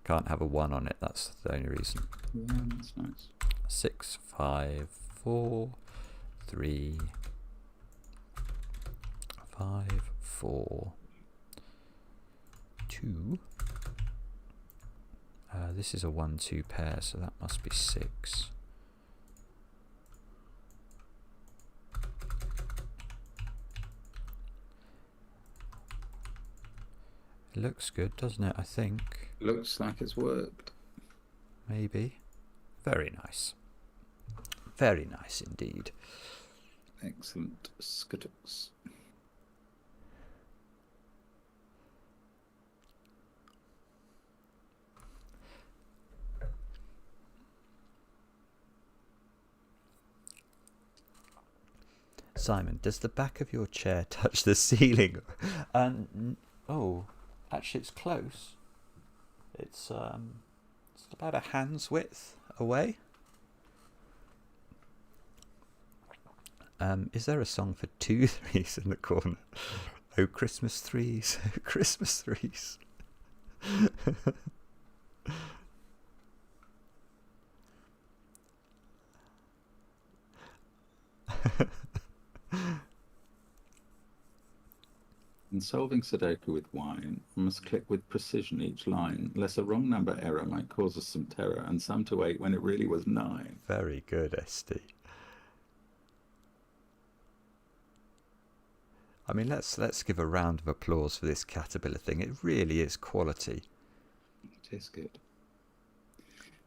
can't have a 1 on it. That's the only reason. Yeah, that's nice. 6, 5, 4, 3, 5, 4, 2. This is a 1-2 pair, so that must be 6. It looks good, doesn't it? I think. Looks like it's worked. Maybe. Very nice. Very nice indeed. Excellent skuttocks. Simon, does the back of your chair touch the ceiling? Oh, actually it's close. It's about a hand's width away. Is there a song for 2 3s in the corner? Oh, Christmas 3s, oh, Christmas 3s. In solving Sudoku with wine, we must click with precision each line, lest a wrong number error might cause us some terror and some to 8 when it really was 9. Very good, SD. I mean, let's give a round of applause for this Caterpillar thing. It really is quality. It is good.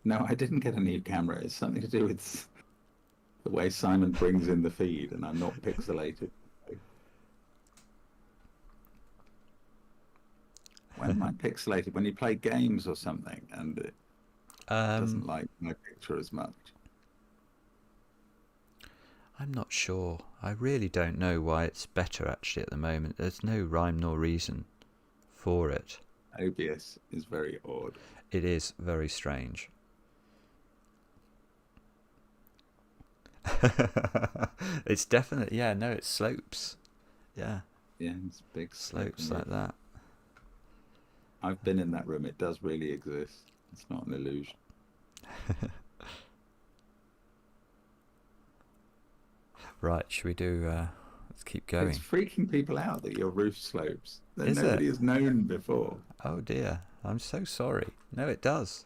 No, I didn't get a new camera. It's something to do with the way Simon brings in the feed, and I'm not pixelated. When am I pixelated? When you play games or something, and it doesn't like my picture as much. I'm not sure. I really don't know why it's better actually at the moment. There's no rhyme nor reason for it. OBS is very odd. It is very strange. It's definitely, yeah, no, it slopes. Yeah. Yeah, it's big slopes like that. I've been in that room. It does really exist. It's not an illusion. Right, should we do... let's keep going. It's freaking people out that your roof slopes. That nobody has known before. Oh dear, I'm so sorry. No, it does.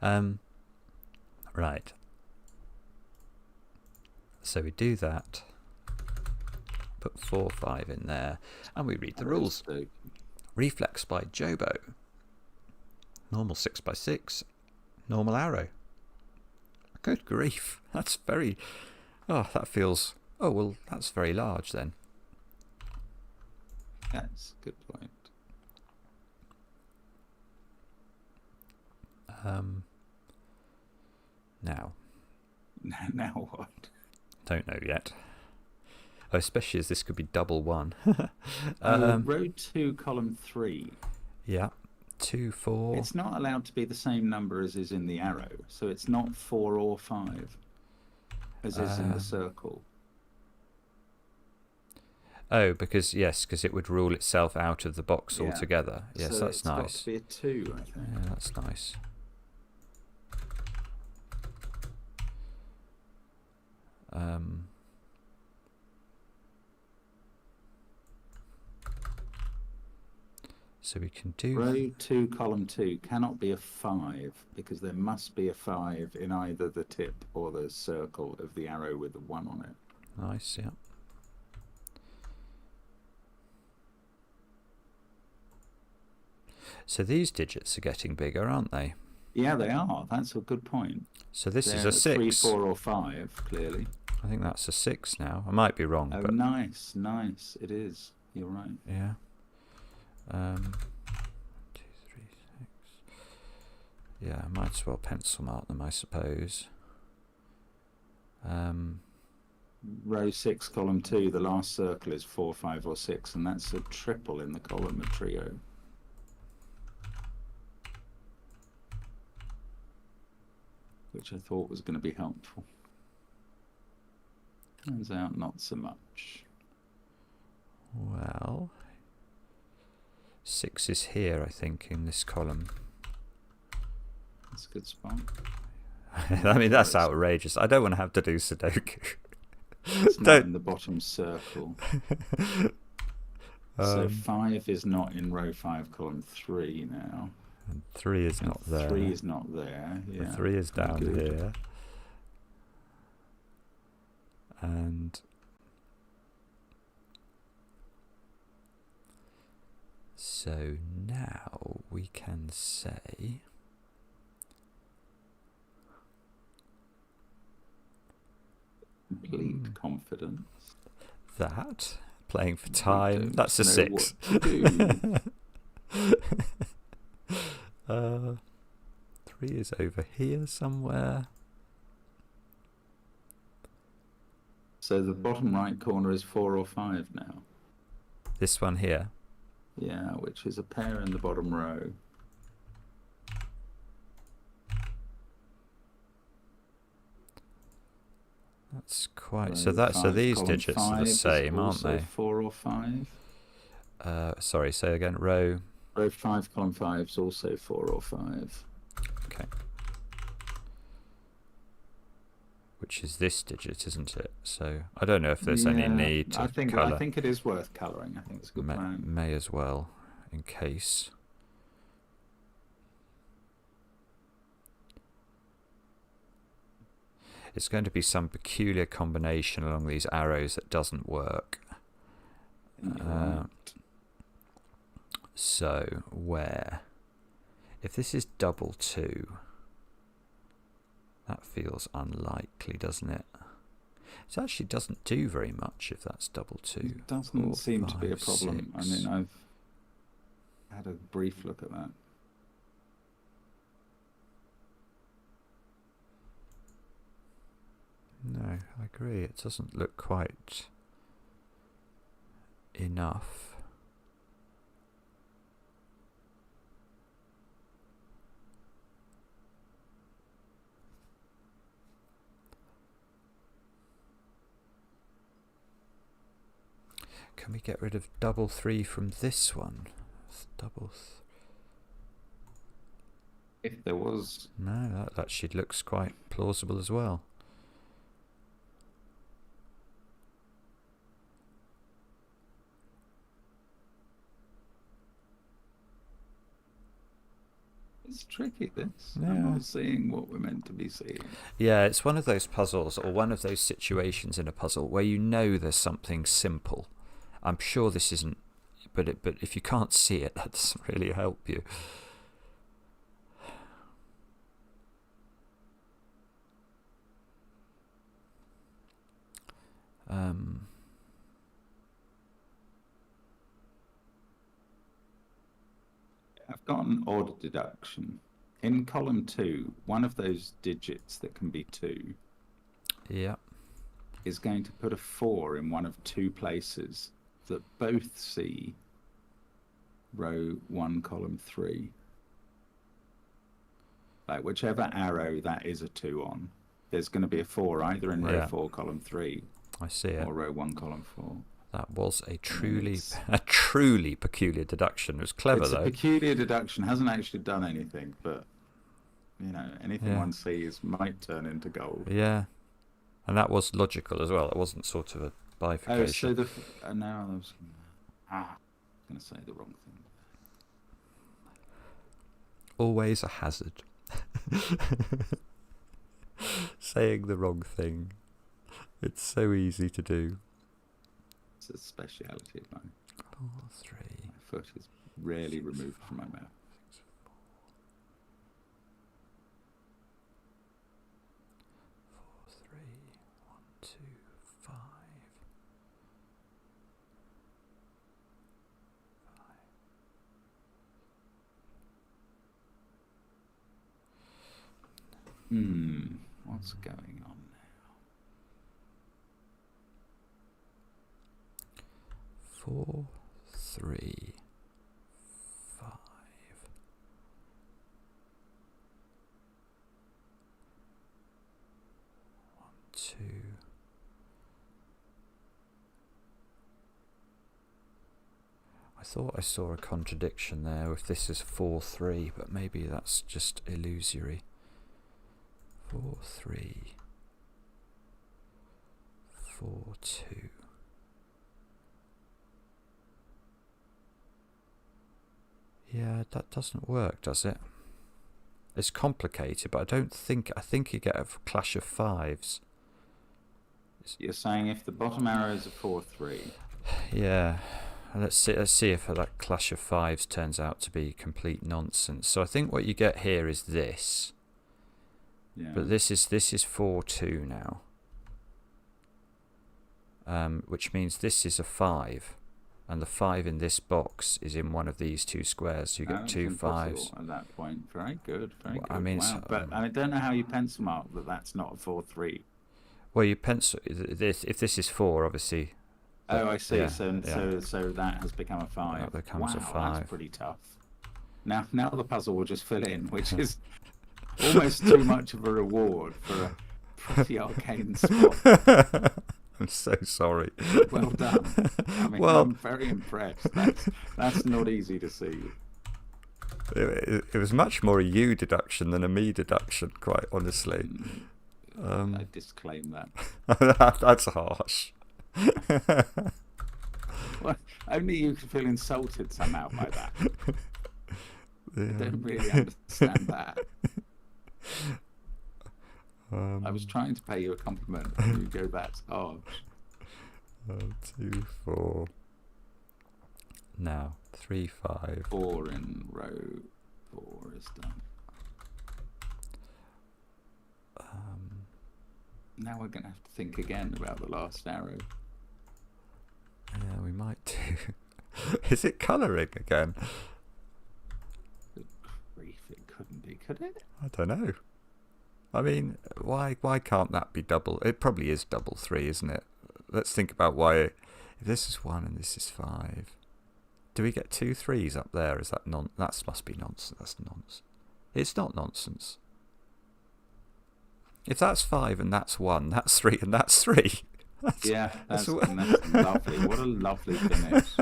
Right. So we do that. Put 4, 5 in there, and we read the rules. Reflex by Jobo. Normal 6x6. Normal arrow. Good grief. That's very... Oh, that feels... Oh, well, that's very large then. That's a good point. Now. Now what? Don't know yet. Oh, especially as this could be double 1. Row 2, column 3. Yeah. 2, 4. It's not allowed to be the same number as is in the arrow, so it's not 4 or 5 as is in the circle. Oh, because it would rule itself out of the box altogether. Yes, so that's nice. It's got to be a 2, I think. Yeah, that's nice. So we can do... Row 2, column 2 cannot be a 5 because there must be a 5 in either the tip or the circle of the arrow with the 1 on it. Nice, yeah. So these digits are getting bigger, aren't they? Yeah, they are. That's a good point. So this is a 6. 3, 4 or 5, clearly. I think that's a 6 now. I might be wrong. Oh, but nice. It is. You're right. Yeah. 2, 3, 6. Yeah, I might as well pencil mark them, I suppose. Row 6, column 2, the last circle is 4, 5 or 6, and that's a triple in the column of trio. Which I thought was going to be helpful. Turns out not so much. Well, 6 is here, I think, in this column. That's a good spot. I mean, that's outrageous. I don't want to have to do Sudoku. It's not in the bottom circle. So 5 is not in row 5, column 3 now. And 3 is not there. 3 is not there. Yeah. 3 is down here. And so now we can say complete confidence that playing for time, that's a 6. 3 is over here somewhere. So the bottom right corner is 4 or 5 now. This one here? Yeah, which is a pair in the bottom row. That's quite... So these digits are the same, aren't they? 4 or 5. Sorry, say again. Row 5, column 5 is also 4 or 5. Okay. Which is this digit, isn't it? So I don't know if there's any need to colour. I think it is worth colouring. I think it's a good plan. May as well, in case. It's going to be some peculiar combination along these arrows that doesn't work. So where? If this is double 2, that feels unlikely, doesn't it? It actually doesn't do very much if that's double 2. It doesn't seem to be a problem. 6. I mean, I've had a brief look at that. No, I agree. It doesn't look quite enough. Can we get rid of double 3 from this one? It's if there was... No, that actually looks quite plausible as well. It's tricky, this. Yeah. I'm not seeing what we're meant to be seeing. Yeah, it's one of those puzzles, or one of those situations in a puzzle where you know there's something simple. I'm sure this isn't, but if you can't see it, that doesn't really help you. I've got an odd deduction. In column 2, one of those digits that can be 2 is going to put a 4 in one of 2 places that both see row 1, column 3. Like whichever arrow that is a 2 on, there's going to be a 4 either in row 4, column 3. I see it. Or row 1, column 4. That was a truly peculiar deduction. It was clever, though. It's a peculiar deduction. Hasn't actually done anything, but you know, anything one sees might turn into gold. Yeah, and that was logical as well. It wasn't sort of a bifurcation. Oh, so now I was going to say the wrong thing. Always a hazard. Saying the wrong thing. It's so easy to do. It's a speciality of mine. 4, 3. My foot is rarely removed from my mouth. 4, 3, 1, 2. What's going on now? 4, 3, 5. 1, 2. I thought I saw a contradiction there if this is 4, 3, but maybe that's just illusory. 4, 3, 4, 2. Yeah, that doesn't work, does it? It's complicated, but I think you get a clash of 5s. You're saying if the bottom arrow is a 4, 3. Yeah. Let's see if that clash of 5s turns out to be complete nonsense. So I think what you get here is this. Yeah. But this is 4, 2 now. Which means this is a 5. And the 5 in this box is in one of these 2 squares. So you get 2 5s. At that point. Very good. Very good. I mean, wow. But I don't know how you pencil mark that's not a 4, 3. Well, you pencil this. If this is 4, obviously. Oh, I see. Yeah, so that has become a 5. That becomes a 5. That's pretty tough. Now the puzzle will just fill in, which is almost too much of a reward for a pretty arcane spot. I'm so sorry. Well done. I mean, I'm very impressed. That's not easy to see. It was much more a you deduction than a me deduction, quite honestly. I disclaim that. That's harsh. Well, only you can feel insulted somehow by that. I don't really understand that. I was trying to pay you a compliment and you go, that's harsh. 2, 4. Now 3, 5. 4 in row 4 is done. Now we're going to have to think again about the last arrow. Yeah, we might do. Is it colouring again? Good grief, it couldn't be, could it? I don't know. I mean, why can't that be double? It probably is double 3, isn't it? Let's think about why. If this is 1 and this is 5, do we get 2 3s up there? Is that that must be nonsense. That's nonsense. It's not nonsense. If that's 5 and that's 1, that's 3 and that's 3. That's lovely. What a lovely finish.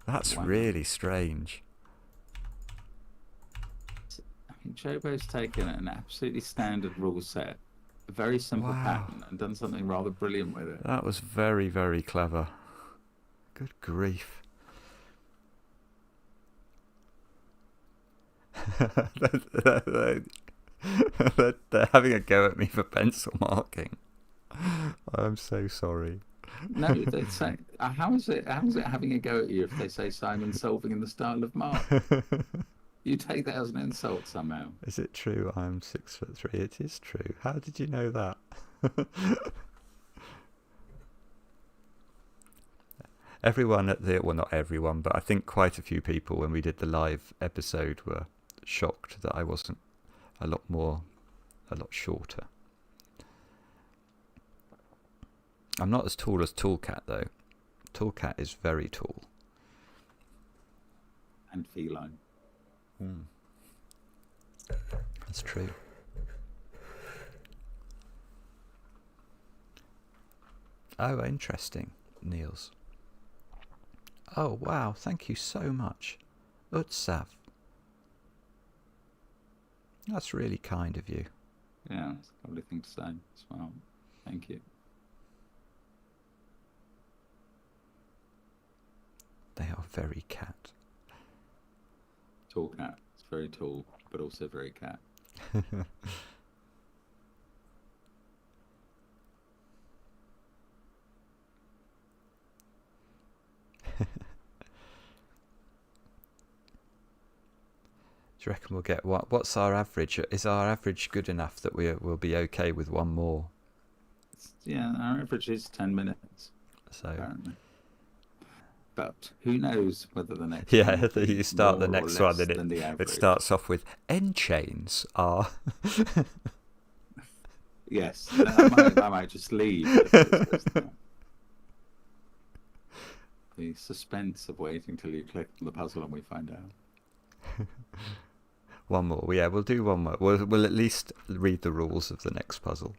That's really strange. I mean, Jobo's taken an absolutely standard rule set, a very simple pattern, and done something rather brilliant with it. That was very, very clever. Good grief. They're having a go at me for pencil marking. I'm so sorry. No, they say, how is it having a go at you if they say Simon's solving in the style of Mark? You take that as an insult somehow. Is it true I'm 6'3"? It is true. How did you know that? Everyone well, not everyone, but I think quite a few people when we did the live episode were shocked that I wasn't a lot shorter. I'm not as tall as Toolcat, though. Toolcat is very tall. And feline. That's true. Oh, interesting, Niels. Oh, wow, thank you so much. Utsav. That's really kind of you. Yeah, that's a lovely thing to say as well. Thank you. They are very cat. Tall cat. It's very tall, but also very cat. Do you reckon we'll get what's our average? Is our average good enough that we'll be okay with one more? Yeah, our average is 10 minutes. So apparently. But who knows whether the next yeah, one you start the next one and it starts off with end chains are. Yes, I might just leave. The suspense of waiting till you click on the puzzle and we find out. One more. Yeah, we'll do one more. We'll at least read the rules of the next puzzle.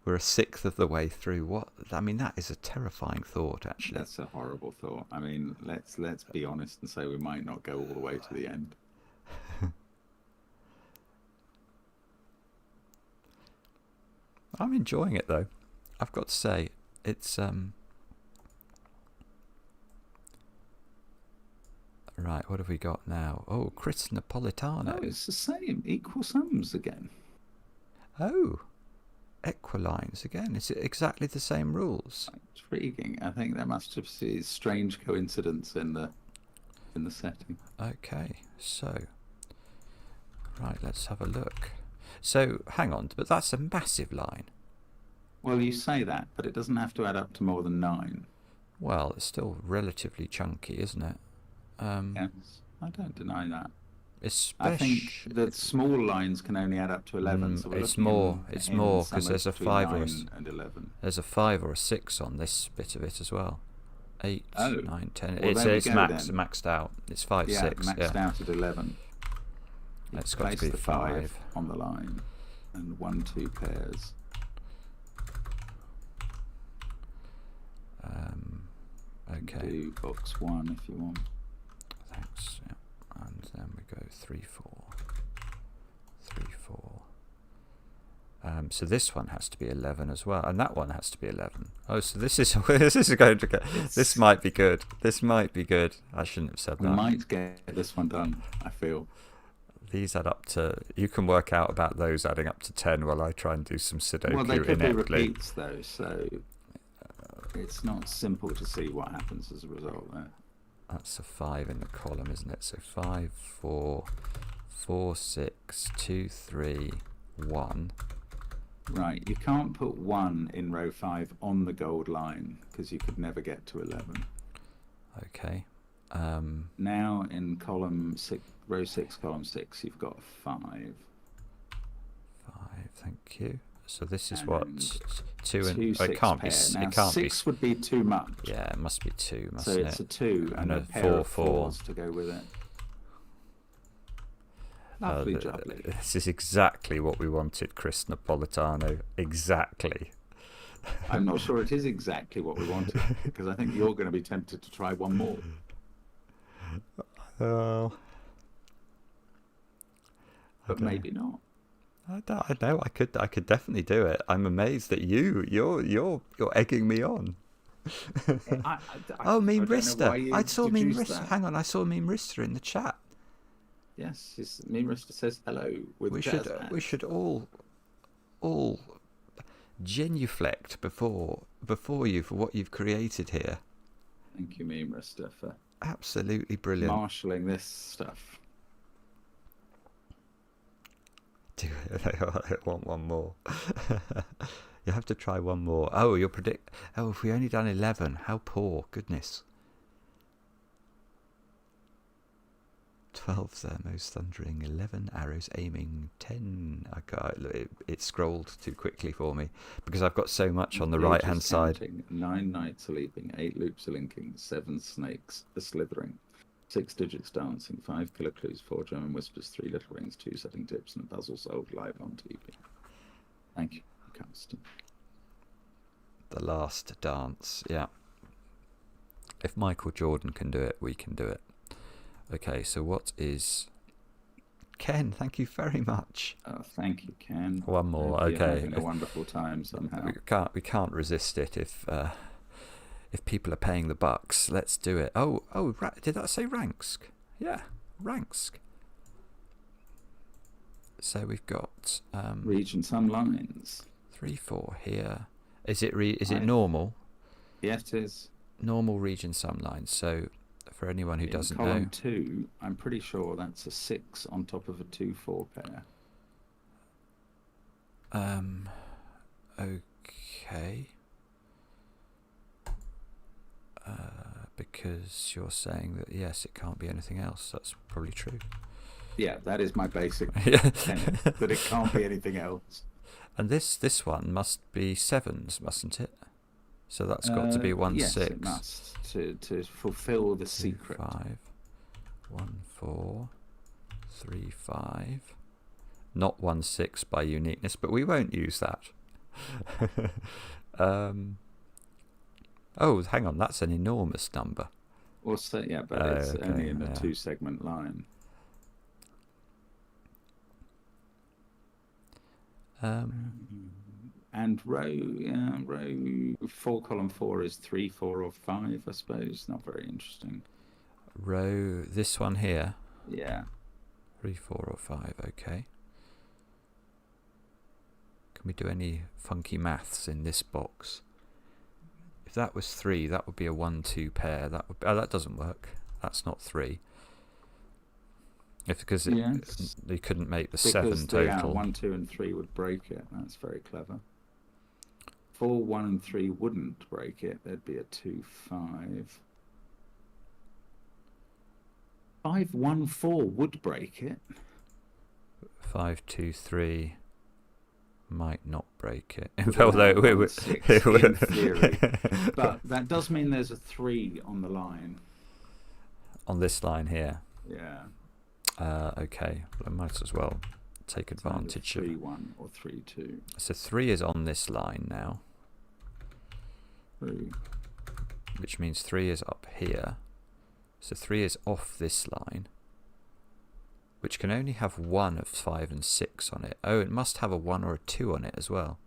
We're a sixth of the way through. What? I mean, that is a terrifying thought, actually. That's a horrible thought. I mean, let's be honest and say we might not go all the way to the end. I'm enjoying it, though. I've got to say, it's right. What have we got now? Oh, Chris Napolitano. Oh, it's the same. Equal sums again. Oh. Equilines again. Is it exactly the same rules? Intriguing. I think there must have been a strange coincidence in the setting. Okay, so right, let's have a look. So hang on, but that's a massive line. Well, you say that, but it doesn't have to add up to more than 9. Well, it's still relatively chunky, isn't it? Yes, I don't deny that. Especially, I think the small lines can only add up to 11. So it's more because there's a 5 or and 11. There's a 5 or a 6 on this bit of it as well. 8, 9, 10. Well, it's maxed out. It's 5, 6. Maxed out at 11. It's got to be 5 on the line, and 1, 2 pairs. Okay. Do box 1 if you want. Thanks. Yeah. And then we go 3, 4, 3, 4. So this one has to be 11 as well, and that one has to be 11. Oh, so this is going to go. This might be good. This might be good. I shouldn't have said that. We might get this one done, I feel. These add up to. You can work out about those adding up to 10 while I try and do some Sudoku. Well, they could be repeats though, so it's not simple to see what happens as a result there. That's a 5 in the column, isn't it? So 5, 4, 4, 6, 2, 3, 1. Right, you can't put 1 in row 5 on the gold line because you could never get to 11. Okay. Now in column 6, row 6, column 6, you've got 5. 5, thank you. So this is what 2 and it can't be. Now, it can't 6 be. Would be too much. Yeah, it must be 2, mustn't it? So it's a 2 and a pair of 4s to go with it. Lovely, jubbly. This is exactly what we wanted, Chris Napolitano. Exactly. I'm not sure it is exactly what we wanted because I think you're going to be tempted to try one more. But maybe not. I know. I could definitely do it. I'm amazed that you're egging me on. Memeristor. I saw Memeristor. Hang on, I saw Memeristor in the chat. Yes, Memeristor says hello. We should all genuflect before you for what you've created here. Thank you, Memeristor, for absolutely brilliant marshalling this stuff. I want one more. You have to try one more. Oh, you'll predict. Oh, if we only done 11, how poor. Goodness. 12 thermos thundering, 11 arrows aiming, 10. It scrolled too quickly for me because I've got so much on the right hand side. 9 knights are leaping, 8 loops are linking, 7 snakes are slithering, 6 digits dancing, 5 killer clues, 4 German whispers, 3 little rings, 2 setting tips, and a puzzle solved live on TV. Thank you, Constant. The last dance, yeah. If Michael Jordan can do it, we can do it. Okay, so what is Ken? Thank you very much. Oh, thank you, Ken. One more. Okay, you're having a wonderful time somehow. We can't resist it if people are paying the bucks. Let's do it. Oh, did that say Ranksk? Yeah, Ranksk. So we've got region some lines. 3, 4 here. Is it normal? Yes, it is. Normal region sum lines. So for anyone who doesn't know, column 2, I'm pretty sure that's a 6 on top of a 2-4 pair. Okay. Because you're saying that, yes, it can't be anything else. That's probably true. Yeah, that is my basic tenet, that it can't be anything else. And this one must be 7s, mustn't it? So that's got to be 1 yes, 6. It must to fulfill the 2, secret. 5, 1 4, 3 5. Not 1 6 by uniqueness, but we won't use that. Oh, hang on, that's an enormous number. Or so, yeah, but it's only in a 2-segment line. And row 4, column 4 is 3, 4, or 5, I suppose. Not very interesting. Row, this one here? Yeah. 3, 4, or 5, okay. Can we do any funky maths in this box? If that was 3, that would be a 1 2 pair. That would that doesn't work. That's not 3. Because they couldn't make the 7 total. 1 2 and 3 would break it. That's very clever. 4 1 and 3 wouldn't break it. There'd be a 2 5. 5 1 4 would break it. 5 2 3 might not break it. Although in theory. But that does mean there's a 3 on the line. On this line here. Yeah. Okay. Well, I might as well take advantage of 3 1 or 3 2. So 3 is on this line now. 3. Which means 3 is up here. So 3 is off this line, which can only have 1 of 5 and 6 on it. Oh, it must have a 1 or a 2 on it as well.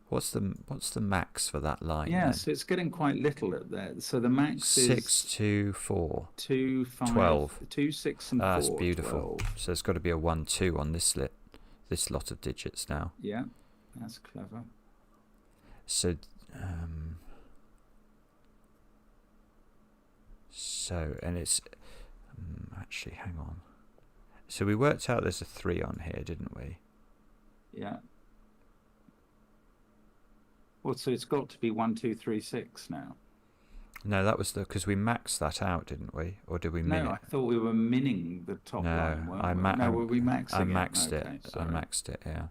What's the max for that line? Yes, it's getting quite little at there. So the max is 6 2 4 2 5 12. 2 6 and 4. That's beautiful. 12. So it's got to be a 1 2 on this lot of digits now. Yeah, that's clever. So and it's actually, hang on. So we worked out there's a 3 on here, didn't we? Yeah. Well, so it's got to be 1 2 3 6 now. No, that was because we maxed that out, didn't we? Or did we min it? No, I thought we were minning the top line. No, were we maxing it? I maxed it. Okay, I maxed it, yeah.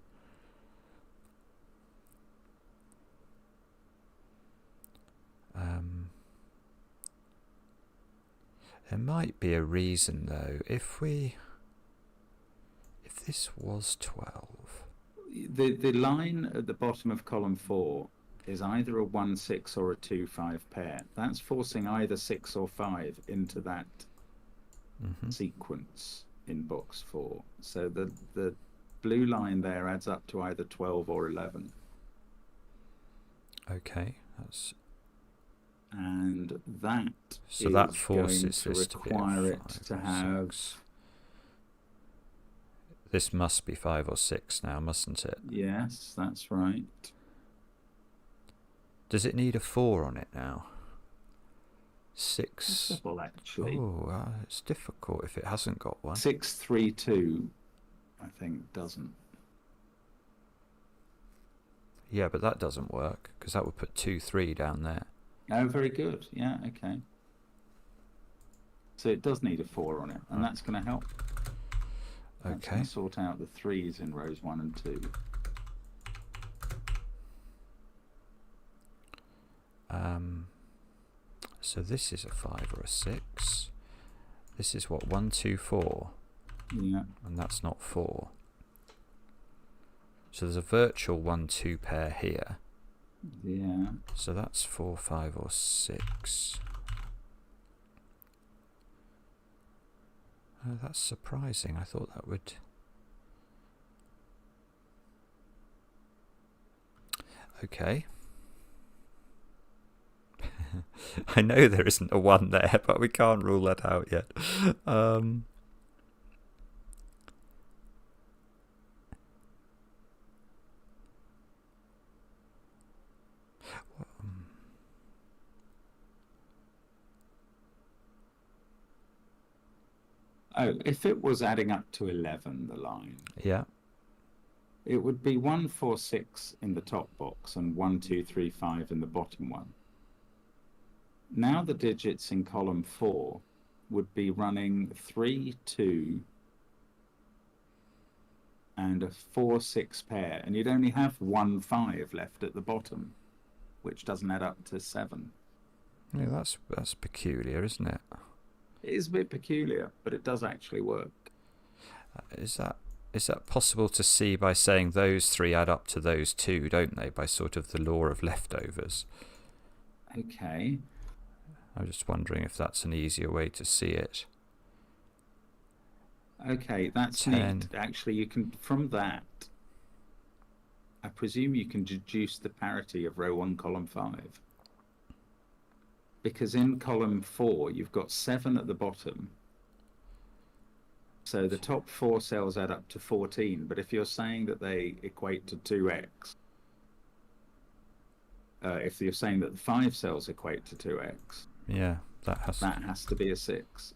There might be a reason, though. If this was 12... The line at the bottom of column 4 is either a 1 6 or a 2 5 pair. That's forcing either 6 or 5 into that sequence in box 4. So the blue line there adds up to either 12 or 11. Okay, that's... And that so that forces going to require it to have... 6. This must be 5 or 6 now, mustn't it? Yes, that's right. Does it need a 4 on it now? 6. Possible, actually. Oh, it's difficult if it hasn't got one. 6 3 2, I think, doesn't. Yeah, but that doesn't work because that would put 2 3 down there. Oh, very good. Yeah, okay. So it does need a 4 on it, and that's going to help. That's going to sort out the 3s in rows 1 and 2. So this is a 5 or a 6. This is what, 1 2 4. Yeah. And that's not 4. So there's a virtual 1 2 pair here. Yeah. So that's 4 5 or 6. Oh, that's surprising. I thought that would... Okay. I know there isn't a 1 there, but we can't rule that out yet. Oh, if it was adding up to 11, the line. Yeah. It would be 1, 4, 6 in the top box and 1, 2, 3, 5 in the bottom one. Now the digits in column 4 would be running 3, 2, and a 4, 6 pair, and you'd only have 1, 5 left at the bottom, which doesn't add up to 7. Yeah, that's peculiar, isn't it? It is a bit peculiar, but it does actually work. Is that possible to see by saying those 3 add up to those 2, don't they? By sort of the law of leftovers. Okay. I'm just wondering if that's an easier way to see it. Okay, that's 10. neat. Actually, you can, from that, I presume you can deduce the parity of row 1, column 5. Because in column 4, you've got 7 at the bottom. So the top 4 cells add up to 14. But if you're saying that they equate to 2x, if you're saying that the 5 cells equate to 2x, yeah, that has to be a 6.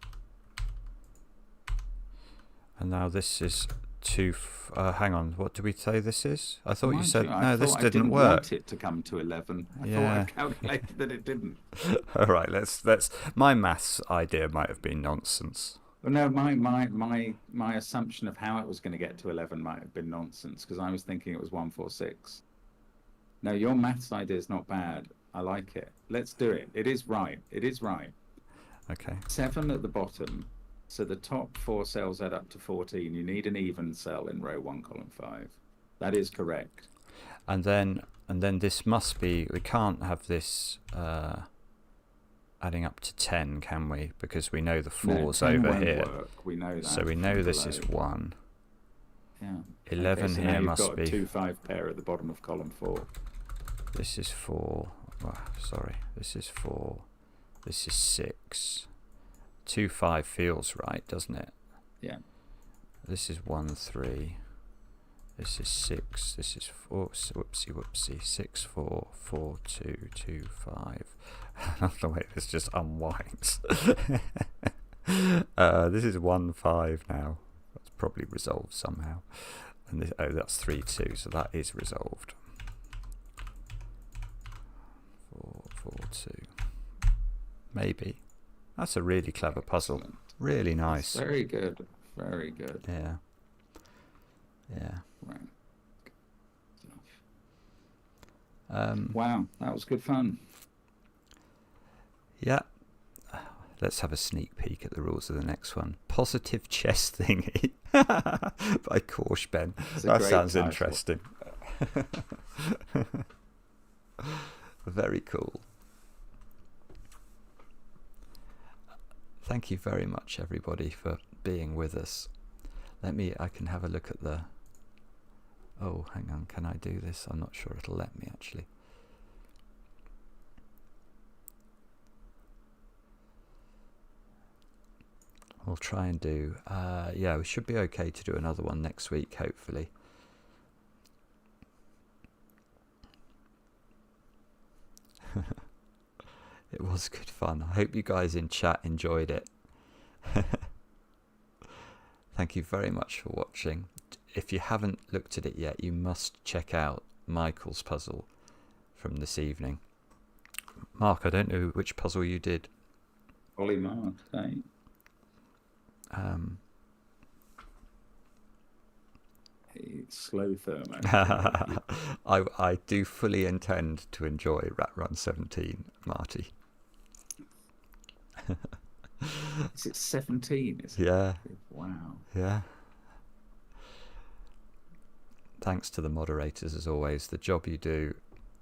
And now this is 2. Hang on, what did we say this is? I thought you said this didn't work. I didn't want it to come to 11. I thought I calculated that it didn't. All right, let's. My maths idea might have been nonsense. Well, no, my assumption of how it was going to get to 11 might have been nonsense, because I was thinking it was 1, 4, 6. No, your maths idea is not bad. I like it. Let's do it. It is right. It is right. Okay. 7 at the bottom. So the top 4 cells add up to 14. You need an even cell in row 1, column 5. That is correct. And then this must be. We can't have this adding up to 10, can we? Because we know the 4's over here. Work. We know that. So we know this is 1. Yeah. 11 okay, so here now must you've got be. a 2, 5 pair at the bottom of column 4. This is 4. Oh, sorry, this is 4. This is 6. 2, 5 feels right, doesn't it? Yeah. This is 1, 3. This is 6. This is 4. Whoopsie. 6, 4, 4, 2, 2, 5. I love the way this just unwinds. This is 1, 5 now. That's probably resolved somehow. And this, that's 3, 2. So that is resolved. 4, 4, 2. Maybe. That's a really clever puzzle. Excellent. Really nice. That's very good. Very good. Yeah. Yeah. Right. Wow, that was good fun. Yeah. Let's have a sneak peek at the rules of the next one. Positive chess thingy by Korshben. That sounds title. Interesting. Very cool. Thank you very much, everybody, for being with us. I can have a look at the... Oh, hang on, can I do this? I'm not sure it'll let me, actually. We'll try and do... yeah, we should be okay to do another one next week, hopefully. It was good fun. I hope you guys in chat enjoyed it. Thank you very much for watching. If you haven't looked at it yet, you must check out Michael's puzzle from this evening. Mark, I don't know which puzzle you did. Ollie Mark, eh? Slow thermo. I do fully intend to enjoy Rat Run 17, Marty. Is it 17? Yeah. Wow. Yeah. Thanks to the moderators as always. The job you do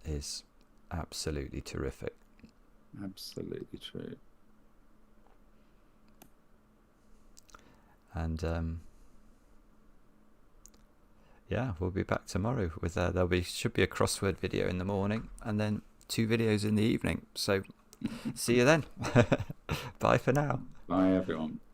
is absolutely terrific. Absolutely true. And yeah, we'll be back tomorrow with should be a crossword video in the morning and then 2 videos in the evening. So see you then. Bye for now. Bye everyone.